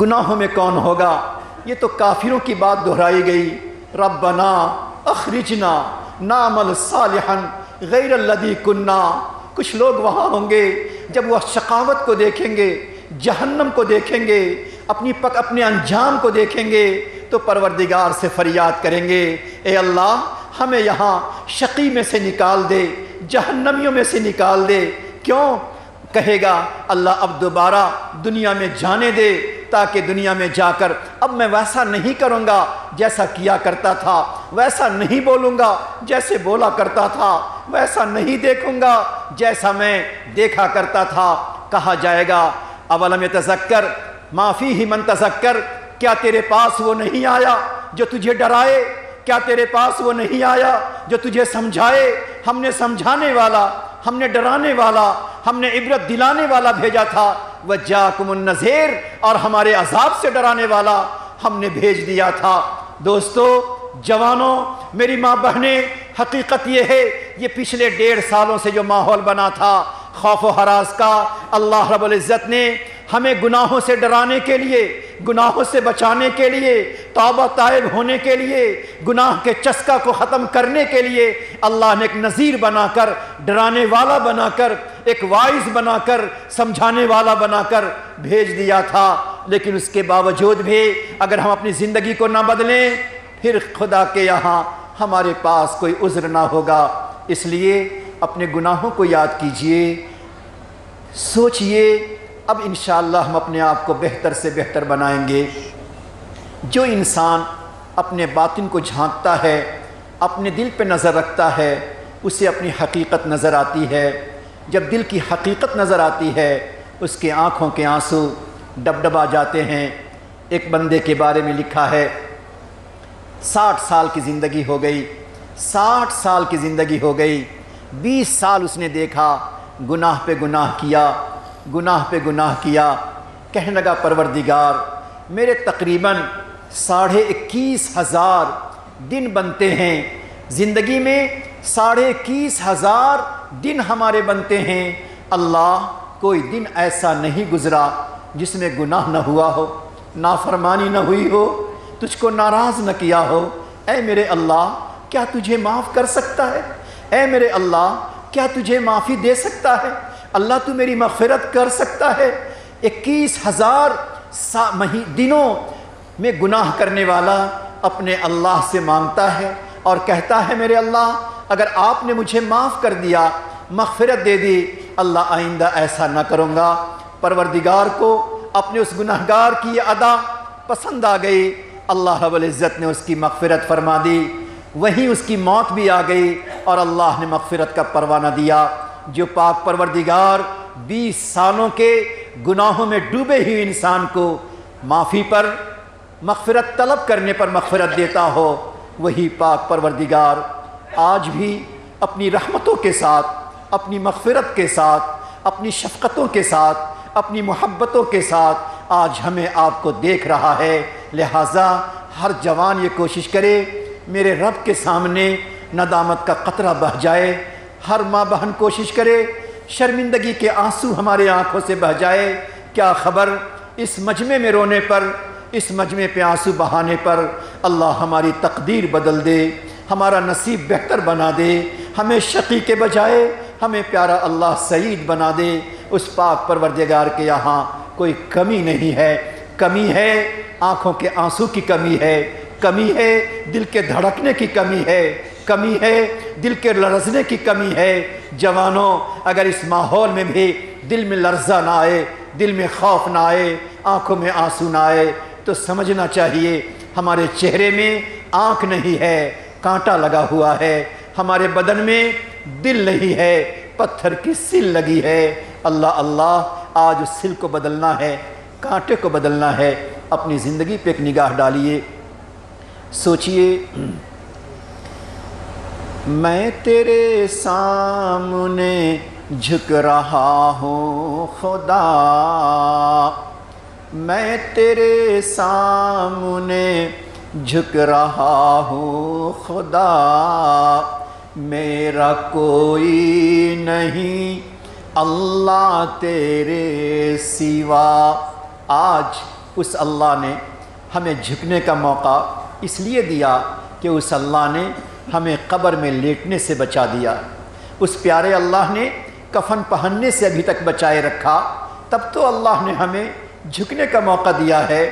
گناہوں میں کون ہوگا؟ یہ تو کافروں کی بات دہرائی گئی، ربنا اخرجنا نعمل صالحا غیر الذی کننا۔ کچھ لوگ وہاں ہوں گے جب وہ شقاوت کو دیکھیں گے، جہنم کو دیکھیں گے، اپنے انجام کو دیکھیں گے تو پروردگار سے فریاد کریں گے اے اللہ ہمیں یہاں شقی میں سے نکال دے، جہنمیوں میں سے نکال دے۔ کیوں؟ کہے گا اللہ اب دوبارہ دنیا میں جانے دے، تاکہ دنیا میں جا کر اب میں ویسا نہیں کروں گا جیسا کیا کرتا تھا، ویسا نہیں بولوں گا جیسے بولا کرتا تھا، ویسا نہیں دیکھوں گا جیسا میں دیکھا کرتا تھا۔ کہا جائے گا اولم یتذکر ما فیہ من تذکر، کیا تیرے پاس وہ نہیں آیا جو تجھے ڈرائے؟ کیا تیرے پاس وہ نہیں آیا جو تجھے سمجھائے؟ ہم نے سمجھانے والا، ہم نے ڈرانے والا، ہم نے عبرت دلانے والا بھیجا تھا، وجاکم النذیر، اور ہمارے عذاب سے ڈرانے والا ہم نے بھیج دیا تھا۔ دوستو، جوانوں، میری ماں بہنیں، حقیقت یہ ہے یہ پچھلے 1.5 سالوں سے جو ماحول بنا تھا خوف و ہراس کا، اللہ رب العزت نے ہمیں گناہوں سے ڈرانے کے لیے، گناہوں سے بچانے کے لیے، توبہ طائب ہونے کے لیے، گناہ کے چسکا کو ختم کرنے کے لیے اللہ نے ایک نذیر بنا کر، ڈرانے والا بنا کر، ایک واعظ بنا کر، سمجھانے والا بنا کر بھیج دیا تھا۔ لیکن اس کے باوجود بھی اگر ہم اپنی زندگی کو نہ بدلیں پھر خدا کے یہاں ہمارے پاس کوئی عذر نہ ہوگا۔ اس لیے اپنے گناہوں کو یاد کیجئے، سوچئے، اب انشاءاللہ ہم اپنے آپ کو بہتر سے بہتر بنائیں گے۔ جو انسان اپنے باطن کو جھانکتا ہے، اپنے دل پہ نظر رکھتا ہے، اسے اپنی حقیقت نظر آتی ہے۔ جب دل کی حقیقت نظر آتی ہے اس کے آنکھوں کے آنسو ڈبڈبا جاتے ہیں۔ ایک بندے کے بارے میں لکھا ہے 60 سال کی زندگی ہو گئی، 60 سال کی زندگی ہو گئی، 20 سال اس نے دیکھا گناہ پہ گناہ کیا، گناہ پہ گناہ کیا۔ کہنے لگا پروردگار میرے تقریباً 21,500 دن بنتے ہیں، زندگی میں 21,500 دن ہمارے بنتے ہیں، اللہ کوئی دن ایسا نہیں گزرا جس میں گناہ نہ ہوا ہو، نافرمانی نہ ہوئی ہو، تجھ کو ناراض نہ کیا ہو۔ اے میرے اللہ کیا تجھے معاف کر سکتا ہے؟ اے میرے اللہ کیا تجھے معافی دے سکتا ہے؟ اللہ تو میری مغفرت کر سکتا ہے؟ 21,000 دنوں میں گناہ کرنے والا اپنے اللہ سے مانگتا ہے اور کہتا ہے میرے اللہ اگر آپ نے مجھے معاف کر دیا، مغفرت دے دی، اللہ آئندہ ایسا نہ کروں گا۔ پروردگار کو اپنے اس گناہگار کی یہ ادا پسند آ گئی، اللہ رب العزت نے اس کی مغفرت فرما دی، وہیں اس کی موت بھی آ گئی اور اللہ نے مغفرت کا پروانہ دیا۔ جو پاک پروردگار 20 سالوں کے گناہوں میں ڈوبے ہوئے انسان کو معافی پر، مغفرت طلب کرنے پر مغفرت دیتا ہو، وہی پاک پروردگار آج بھی اپنی رحمتوں کے ساتھ، اپنی مغفرت کے ساتھ، اپنی شفقتوں کے ساتھ، اپنی محبتوں کے ساتھ آج ہمیں آپ کو دیکھ رہا ہے۔ لہٰذا ہر جوان یہ کوشش کرے میرے رب کے سامنے ندامت کا قطرہ بہہ جائے، ہر ماں بہن کوشش کرے شرمندگی کے آنسو ہمارے آنکھوں سے بہہ جائے۔ کیا خبر اس مجمع میں رونے پر، اس مجمع پہ آنسو بہانے پر اللہ ہماری تقدیر بدل دے، ہمارا نصیب بہتر بنا دے، ہمیں شقی کے بجائے ہمیں پیارا اللہ سعید بنا دے۔ اس پاک پروردگار کے یہاں کوئی کمی نہیں ہے، کمی ہے آنکھوں کے آنسو کی کمی ہے، کمی ہے دل کے دھڑکنے کی کمی ہے، کمی ہے دل کے لرزنے کی کمی ہے۔ جوانوں اگر اس ماحول میں بھی دل میں لرزہ نہ آئے، دل میں خوف نہ آئے، آنکھوں میں آنسو نہ آئے تو سمجھنا چاہیے ہمارے چہرے میں آنکھ نہیں ہے، کانٹا لگا ہوا ہے، ہمارے بدن میں دل نہیں ہے، پتھر کی سل لگی ہے۔ اللہ اللہ آج اس سل کو بدلنا ہے، کانٹے کو بدلنا ہے۔ اپنی زندگی پہ ایک نگاہ ڈالیے، سوچئے میں تیرے سامنے جھک رہا ہوں خدا، میں تیرے سامنے جھک رہا ہوں خدا، میرا کوئی نہیں اللہ تیرے سوا۔ آج اس اللہ نے ہمیں جھکنے کا موقع اس لیے دیا کہ اس اللہ نے ہمیں قبر میں لیٹنے سے بچا دیا، اس پیارے اللہ نے کفن پہننے سے ابھی تک بچائے رکھا، تب تو اللہ نے ہمیں جھکنے کا موقع دیا ہے۔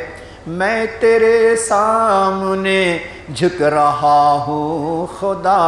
میں تیرے سامنے جھک رہا ہوں خدا،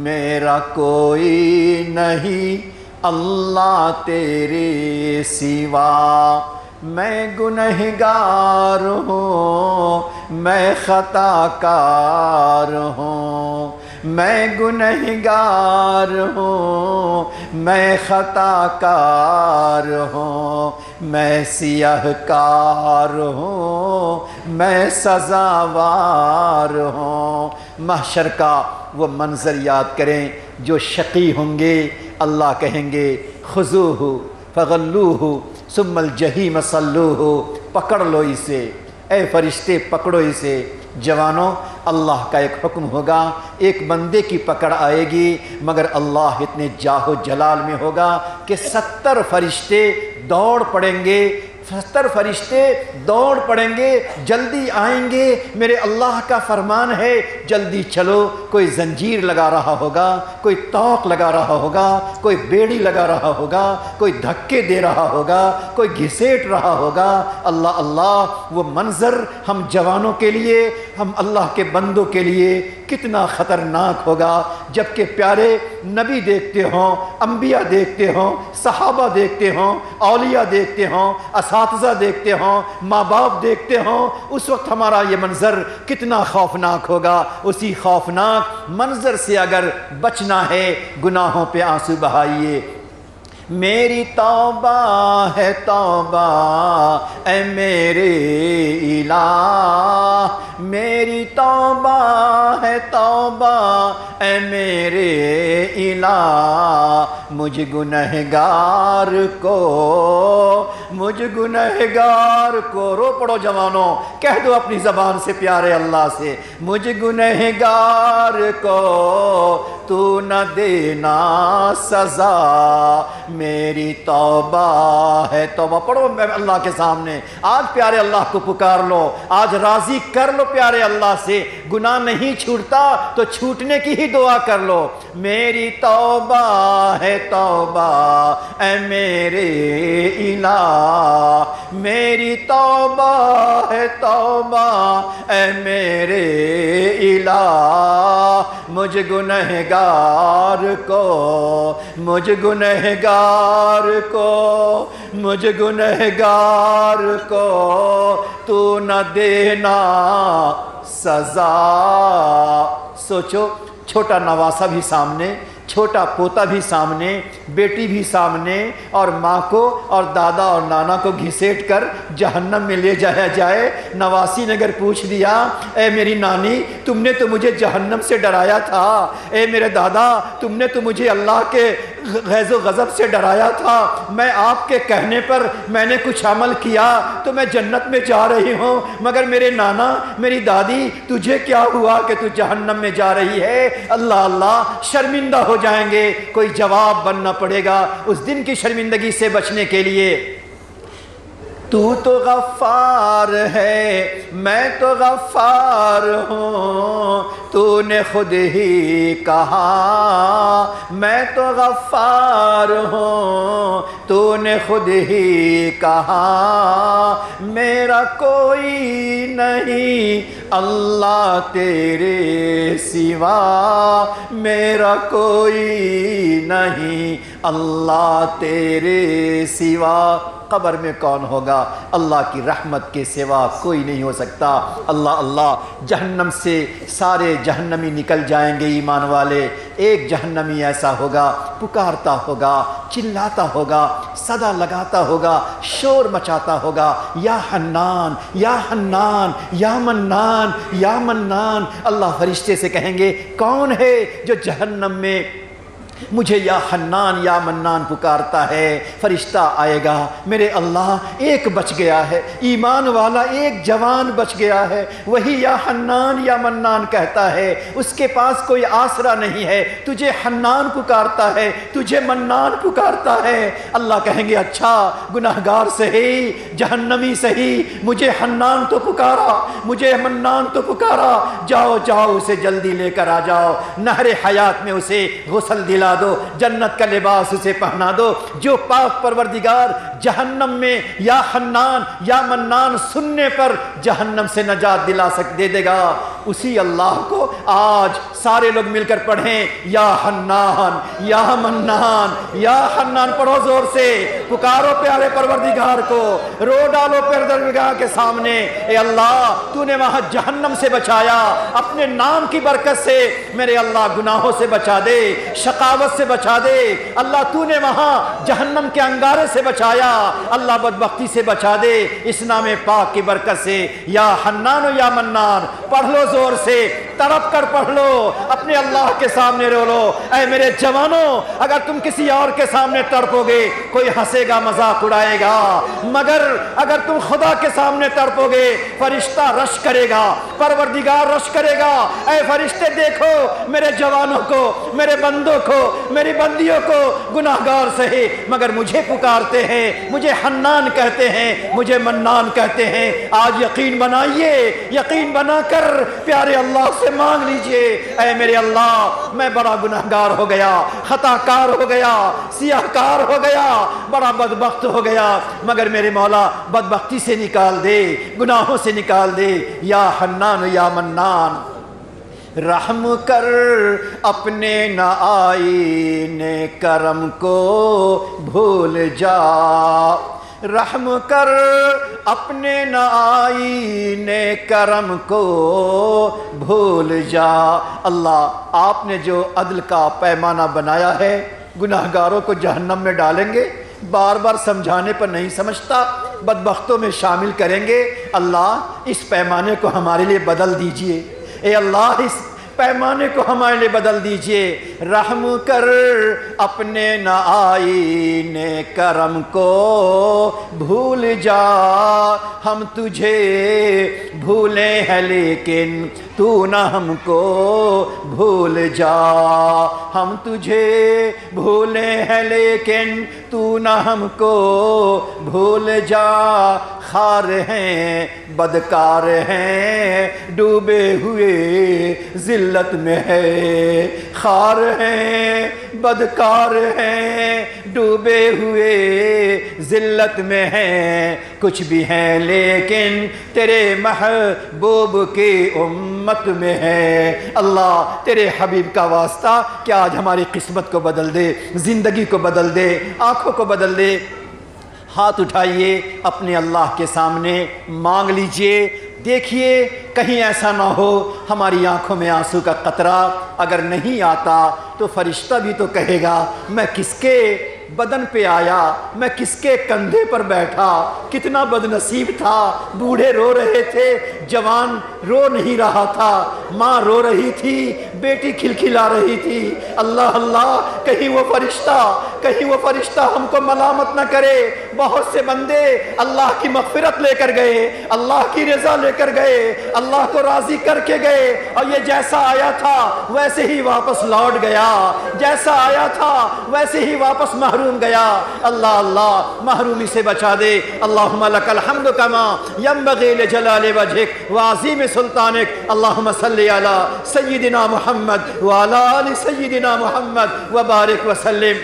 میرا کوئی نہیں اللہ تیرے سوا، میں گنہگار ہوں، میں خطا کار ہوں، میں گنہگار ہوں، میں خطا کار ہوں، میں سیاہ کار ہوں، میں سزاوار ہوں۔ محشر کا وہ منظر یاد کریں، جو شقی ہوں گے اللہ کہیں گے خذوہ فغلوہ ثم الجحیم صلوہ، پکڑ لو اسے، اے فرشتے پکڑو اسے۔ جوانوں اللہ کا ایک حکم ہوگا، ایک بندے کی پکڑ آئے گی، مگر اللہ اتنے جاہ و جلال میں ہوگا کہ 70 فرشتے دوڑ پڑیں گے، 70 فرشتے دوڑ پڑیں گے، جلدی آئیں گے، میرے اللہ کا فرمان ہے جلدی چلو۔ کوئی زنجیر لگا رہا ہوگا، کوئی توق لگا رہا ہوگا، کوئی بیڑی لگا رہا ہوگا، کوئی دھکے دے رہا ہوگا، کوئی گھسیٹ رہا ہوگا۔ اللہ اللہ وہ منظر ہم جوانوں کے لیے، ہم اللہ کے بندوں کے لیے کتنا خطرناک ہوگا، جبکہ پیارے نبی دیکھتے ہوں، انبیاء دیکھتے ہوں، صحابہ دیکھتے ہوں، اولیاء دیکھتے ہوں، اساتذہ دیکھتے ہوں، ماں باپ دیکھتے ہوں، اس وقت ہمارا یہ منظر کتنا خوفناک ہوگا۔ اسی خوفناک منظر سے اگر بچنا ہے، گناہوں پہ آنسو بہائیے۔ میری توبہ ہے توبہ اے میرے الہ، میری توبہ ہے توبہ اے میرے الہ، مجھ گنہگار کو، مجھ گنہگار کو، رو پڑو جوانوں، کہہ دو اپنی زبان سے پیارے اللہ سے، مجھ گنہگار کو تو نہ دینا سزا، میری توبہ ہے توبہ۔ پڑھو اللہ کے سامنے، آج پیارے اللہ کو پکار لو، آج راضی کر لو پیارے اللہ سے۔ گناہ نہیں چھوٹتا تو چھوٹنے کی ہی دعا کر لو۔ میری توبہ ہے توبہ اے میرے الہ، میری توبہ ہے توبہ اے میرے الہ، مجھ گنہگار کو، مجھ گنہگار کو، مجھ گنہگار کو تو نہ دینا سزا۔ سوچو چھوٹا نواسا بھی سامنے، چھوٹا پوتا بھی سامنے، بیٹی بھی سامنے، اور ماں کو اور دادا اور نانا کو گھسیٹ کر جہنم میں لے جایا جائے۔ نواسی نے اگر پوچھ دیا اے میری نانی تم نے تو مجھے جہنم سے ڈرایا تھا، اے میرے دادا تم نے تو مجھے اللہ کے غیظ و غضب سے ڈرایا تھا، میں آپ کے کہنے پر میں نے کچھ عمل کیا تو میں جنت میں جا رہی ہوں، مگر میرے نانا میری دادی تجھے کیا ہوا کہ تو جہنم میں جا رہی ہے؟ اللہ اللہ شرمندہ ہو جائیں گے، کوئی جواب بننا پڑے گا اس دن کی شرمندگی سے بچنے کے لیے۔ تو غفار ہے میں تو غفار ہوں، تو نے خود ہی کہا میں تو غفار ہوں، تو نے خود ہی کہا میرا کوئی نہیں اللہ تیرے سوا، میرا کوئی نہیں اللہ تیرے سوا۔ قبر میں کون ہوگا؟ اللہ کی رحمت کے سوا کوئی نہیں ہو سکتا۔ اللہ اللہ جہنم سے سارے جہنمی نکل جائیں گے ایمان والے، ایک جہنمی ایسا ہوگا پکارتا ہوگا، چلاتا ہوگا، صدا لگاتا ہوگا، شور مچاتا ہوگا، یا حنان یا حنان یا منان یا منان۔ اللہ فرشتے سے کہیں گے کون ہے جو جہنم میں مجھے یا حنان یا منان پکارتا ہے؟ فرشتہ آئے گا، میرے اللہ ایک بچ گیا ہے، ایمان والا ایک جوان بچ گیا ہے، وہی یا حنان یا منان کہتا ہے، اس کے پاس کوئی آسرا نہیں ہے، تجھے حنان پکارتا ہے، تجھے منان پکارتا ہے۔ اللہ کہیں گے اچھا گناہگار صحیح، جہنمی صحیح، مجھے حنان تو پکارا، مجھے منان تو پکارا، جاؤ جاؤ اسے جلدی لے کر آ جاؤ، نہر حیات میں اسے غسل دلا دو، جنت کا لباس اسے پہنا دو۔ جو پاک پروردگار جہنم میں یا حنان یا منان سننے پر جہنم سے نجات دے دے گا، اسی اللہ کو آج سارے لوگ مل کر پڑھیں یا حنان یا منان یا حنان، پڑھو زور سے، پکارو پیارے پروردگار کو، رو ڈالو پروردگار کے سامنے، اے اللہ تو نے وہاں جہنم سے بچایا، اپنے نام کی برکت سے میرے اللہ گناہوں سے بچا دے، شقاوت سے بچا دے، اللہ تو نے وہاں جہنم کے انگارے سے بچایا، اللہ بدبختی سے بچا دے، اس نام پاک کی برکت سے یا حنان و یا منان پڑھ لو، زور سے تڑپ کر پڑھ لو، اپنے اللہ کے سامنے رو لو۔ اے میرے جوانوں اگر تم کسی اور کے سامنے تڑپو گے کوئی ہنسے گا، مذاق اڑائے گا، مگر اگر تم خدا کے سامنے تڑپو گے فرشتہ رش کرے گا، پروردگار رش کرے گا، اے فرشتے دیکھو میرے جوانوں کو، میرے بندوں کو، میری بندیوں کو، گناہگار سہے مگر مجھے پکارتے ہیں، مجھے حنان کہتے ہیں، مجھے منان کہتے ہیں۔ آج یقین بنائیے، یقین بنا کر پیارے اللہ سے مانگ لیجئے، اے میرے اللہ میں بڑا گناہگار ہو گیا، خطا کار ہو گیا، سیاہ کار ہو گیا، بڑا بدبخت ہو گیا، مگر میرے مولا بدبختی سے نکال دے، گناہوں سے نکال دے، یا حنان یا منان۔ رحم کر اپنے نہ آئینے کرم کو بھول جا، رحم کر اپنے نہ آئینے کرم کو بھول جا۔ اللہ آپ نے جو عدل کا پیمانہ بنایا ہے گناہگاروں کو جہنم میں ڈالیں گے، بار بار سمجھانے پر نہیں سمجھتا، بدبختوں میں شامل کریں گے، اللہ اس پیمانے کو ہمارے لیے بدل دیجئے، اے اللہ اس پیمانے کو ہمارے لیے بدل دیجئے۔ رحم کر اپنے نہ آئینے کرم کو بھول جا، ہم تجھے بھولے ہیں لیکن تو نہ ہم کو بھول جا، ہم تجھے بھولے ہیں لیکن تو نہ ہم کو بھول جا۔ خار ہیں بدکار ہیں ڈوبے ہوئے ذلت میں ہے، خار ہیں بدکار ہیں ڈوبے ہوئے ذلت میں ہیں، کچھ بھی ہیں لیکن تیرے محبوب کی امت میں ہے۔ اللہ تیرے حبیب کا واسطہ کیا آج ہماری قسمت کو بدل دے، زندگی کو بدل دے، آنکھوں کو بدل دے۔ ہاتھ اٹھائیے اپنے اللہ کے سامنے مانگ لیجئے، دیکھیے کہیں ایسا نہ ہو ہماری آنکھوں میں آنسو کا قطرہ اگر نہیں آتا تو فرشتہ بھی تو کہے گا میں کس کے بدن پہ آیا، میں کس کے کندھے پر بیٹھا، کتنا بد نصیب تھا۔ بوڑھے رو رہے تھے، جوان رو نہیں رہا تھا، ماں رو رہی تھی، بیٹی کھلکھلا رہی تھی۔ اللہ اللہ، کہیں وہ فرشتہ ہم کو ملامت نہ کرے۔ بہت سے بندے اللہ کی مغفرت لے کر گئے، اللہ کی رضا لے کر گئے، اللہ کو راضی کر کے گئے، اور یہ جیسا آیا تھا ویسے ہی واپس لوٹ گیا، جیسا آیا تھا ویسے ہی واپس محروم گیا۔ اللہ اللہ، محرومی سے بچا دے۔ اللہم لک الحمد کما ینبغی لجلال وجہک وعظیم سلطانک۔ اللہم صلی علی سیدنا محمد وعلی آل سیدنا محمد وبارک وسلم۔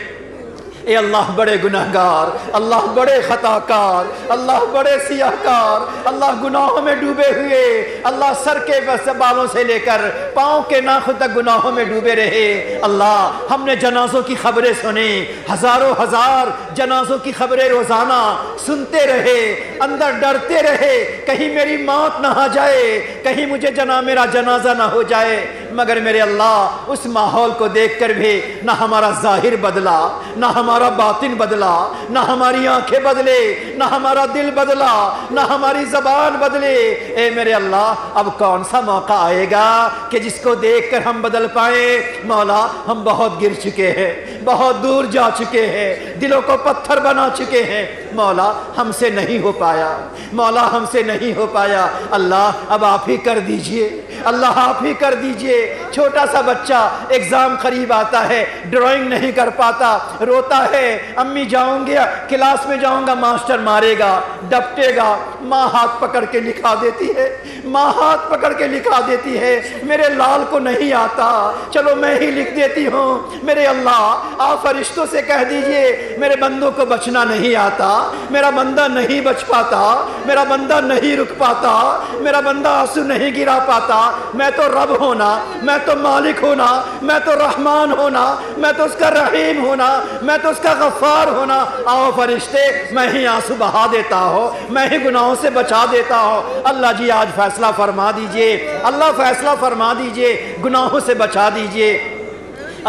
اے اللہ بڑے گناہگار، اللہ بڑے خطا کار، اللہ بڑے سیاہ کار، اللہ گناہوں میں ڈوبے ہوئے، اللہ سر کے بالوں سے لے کر پاؤں کے ناخن تک گناہوں میں ڈوبے رہے۔ اللہ ہم نے جنازوں کی خبریں سنی، ہزاروں ہزار جنازوں کی خبریں روزانہ سنتے رہے، اندر ڈرتے رہے کہیں میری موت نہ آ جائے، کہیں میرا جنازہ نہ ہو جائے، مگر میرے اللہ اس ماحول کو دیکھ کر بھی نہ ہمارا ظاہر بدلا، نہ ہمارا باطن بدلا، نہ ہماری آنکھیں بدلے، نہ ہمارا دل بدلا، نہ ہماری زبان بدلے۔ اے میرے اللہ اب کون سا موقع آئے گا کہ جس کو دیکھ کر ہم بدل پائیں؟ مولا ہم بہت گر چکے ہیں، بہت دور جا چکے ہیں، دلوں کو پتھر بنا چکے ہیں۔ مولا ہم سے نہیں ہو پایا، مولا ہم سے نہیں ہو پایا۔ اللہ اب آپ ہی کر دیجئے، اللہ آپ ہی کر دیجئے۔ چھوٹا سا بچہ ایگزام قریب آتا ہے، ڈرائنگ نہیں کر پاتا، روتا ہے، امی جاؤں گا کلاس میں جاؤں گا ماسٹر مارے گا، ڈپٹے گا، ماں ہاتھ پکڑ کے لکھا دیتی ہے، ماں ہاتھ پکڑ کے لکھا دیتی ہے میرے لال کو نہیں آتا، چلو میں ہی لکھ دیتی ہوں۔ میرے اللہ آپ فرشتوں سے کہہ دیجئے میرے بندوں کو بچنا نہیں آتا، میرا بندہ نہیں بچ پاتا، میرا بندہ نہیں رک پاتا، میرا بندہ آنسو نہیں گرا پاتا۔ میں تو رب ہونا، میں تو مالک ہونا، میں تو رحمان ہونا، میں تو اس کا رحیم ہونا، میں تو اس کا غفار ہونا۔ آؤ فرشتے میں ہی آنسو بہا دیتا ہوں، میں ہی گناہوں سے بچا دیتا ہوں۔ اللہ جی آج فیصلہ فرما دیجئے، اللہ فیصلہ فرما دیجئے، گناہوں سے بچا دیجئے۔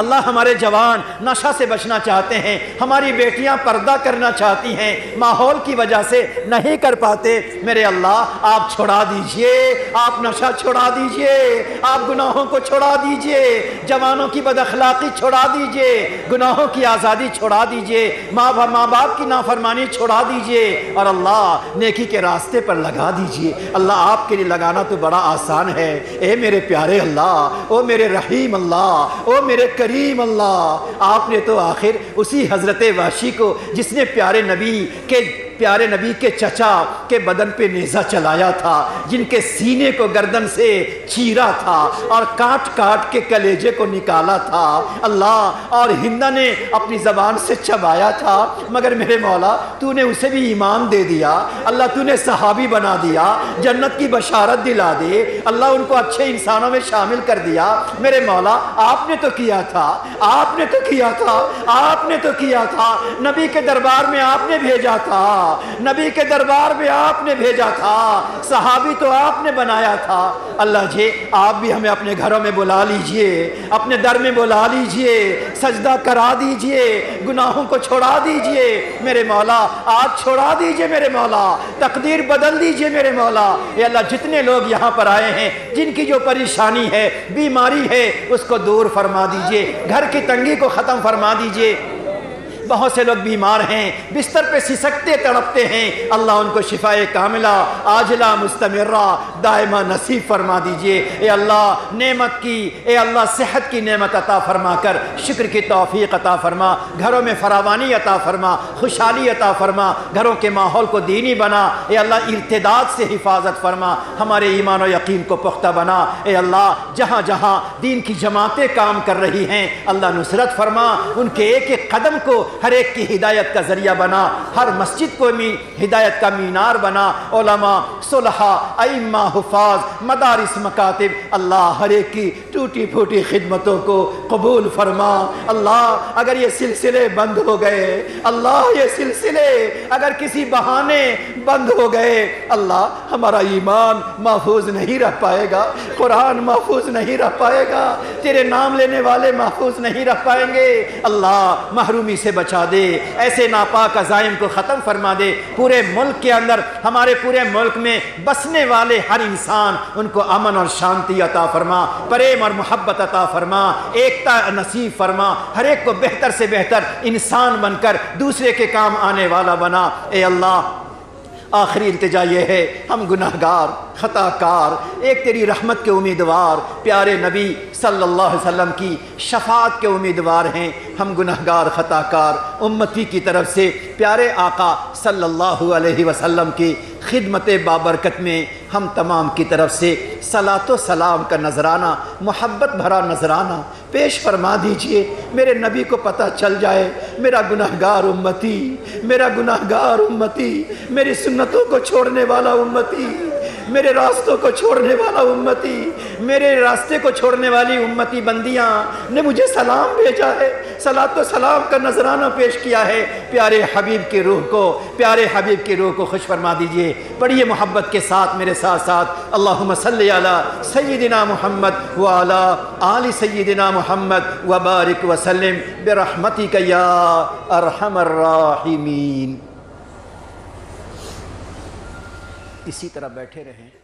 اللہ ہمارے جوان نشہ سے بچنا چاہتے ہیں، ہماری بیٹیاں پردہ کرنا چاہتی ہیں، ماحول کی وجہ سے نہیں کر پاتے۔ میرے اللہ آپ چھڑا دیجئے، آپ نشہ چھڑا دیجئے، آپ گناہوں کو چھڑا دیجئے، جوانوں کی بد اخلاقی چھڑا دیجئے، گناہوں کی آزادی چھڑا دیجئے، ماں باپ کی نافرمانی چھڑا دیجئے، اور اللہ نیکی کے راستے پر لگا دیجئے۔ اللہ آپ کے لیے لگانا تو بڑا آسان ہے۔ اے میرے پیارے اللہ، او میرے رحیم اللہ، او میرے کریم اللہ، آپ نے تو آخر اسی حضرت وحشی کو جس نے پیارے نبی کے چچا کے بدن پہ نیزہ چلایا تھا، جن کے سینے کو گردن سے چیرا تھا اور کاٹ کاٹ کے کلیجے کو نکالا تھا اللہ، اور ہندا نے اپنی زبان سے چبایا تھا، مگر میرے مولا تو نے اسے بھی ایمان دے دیا اللہ، تو نے صحابی بنا دیا، جنت کی بشارت دلا دے اللہ، ان کو اچھے انسانوں میں شامل کر دیا۔ میرے مولا آپ نے تو کیا تھا، آپ نے تو کیا تھا، آپ نے تو کیا تھا، نبی کے دربار میں آپ نے بھیجا تھا، نبی کے دربار میں آپ نے بھیجا تھا، صحابی تو آپ نے بنایا تھا۔ اللہ جی آپ بھی ہمیں اپنے گھروں میں بلا لیجئے، اپنے در میں بلا لیجئے، سجدہ کرا دیجئے، گناہوں کو چھوڑا دیجئے میرے مولا، آج چھوڑا دیجئے میرے مولا، تقدیر بدل دیجئے میرے مولا۔ اے اللہ جتنے لوگ یہاں پر آئے ہیں جن کی جو پریشانی ہے، بیماری ہے، اس کو دور فرما دیجئے، گھر کی تنگی کو ختم فرما دیجئے۔ بہت سے لوگ بیمار ہیں، بستر پہ سسکتے تڑپتے ہیں، اللہ ان کو شفائے کاملہ عاجلہ مستمرہ دائمہ نصیب فرما دیجئے۔ اے اللہ نعمت کی، اے اللہ صحت کی نعمت عطا فرما کر شکر کی توفیق عطا فرما، گھروں میں فراوانی عطا فرما، خوشحالی عطا فرما، گھروں کے ماحول کو دینی بنا، اے اللہ ارتداد سے حفاظت فرما، ہمارے ایمان و یقین کو پختہ بنا۔ اے اللہ جہاں جہاں دین کی جماعتیں کام کر رہی ہیں اللہ نصرت فرما، ان کے ایک ایک قدم کو ہر ایک کی ہدایت کا ذریعہ بنا، ہر مسجد کو ہدایت کا مینار بنا، علماء، صلحاء، ائمہ، حفاظ، مدارس، مکاتب، اللہ ہر ایک کی ٹوٹی پھوٹی خدمتوں کو قبول فرما۔ اللہ اگر یہ سلسلے بند ہو گئے، اللہ یہ سلسلے اگر کسی بہانے بند ہو گئے، اللہ ہمارا ایمان محفوظ نہیں رہ پائے گا، قرآن محفوظ نہیں رہ پائے گا، تیرے نام لینے والے محفوظ نہیں رہ پائیں گے۔ اللہ محرومی سے بچا دے، ایسے ناپاک عزائم کو ختم فرما دے، پورے ملک کے اندر، ہمارے پورے ملک میں بسنے والے ہر انسان ان کو امن اور شانتی عطا فرما، پریم اور محبت عطا فرما، ایکتا نصیب فرما، ہر ایک کو بہتر سے بہتر انسان بن کر دوسرے کے کام آنے والا بنا۔ اے اللہ آخری التجا یہ ہے، ہم گناہگار، خطا کار، ایک تیری رحمت کے امیدوار، پیارے نبی صلی اللہ علیہ وسلم کی شفاعت کے امیدوار ہیں، ہم گناہگار، خطا کار امتی کی طرف سے پیارے آقا صلی اللہ علیہ وسلم کی خدمت بابرکت میں ہم تمام کی طرف سے صلاۃ و سلام کا نذرانہ، محبت بھرا نذرانہ پیش فرما دیجئے۔ میرے نبی کو پتہ چل جائے میرا گناہگار امتی، میرا گناہگار امتی، میری سنتوں کو چھوڑنے والا امتی، میرے راستوں کو چھوڑنے والا امتی، میرے راستے کو چھوڑنے والی امتی بندیاں نے مجھے سلام بھیجا ہے، صلاۃ و سلام کا نذرانہ پیش کیا ہے۔ پیارے حبیب کی روح کو، پیارے حبیب کی روح کو خوش فرما دیجئے۔ پڑھیے محبت کے ساتھ میرے ساتھ ساتھ، اللہم صلی علی سیدنا محمد وعلی آل سیدنا محمد وبارک وسلم برحمتک یا ارحم الراحمین۔ اسی طرح بیٹھے رہیں۔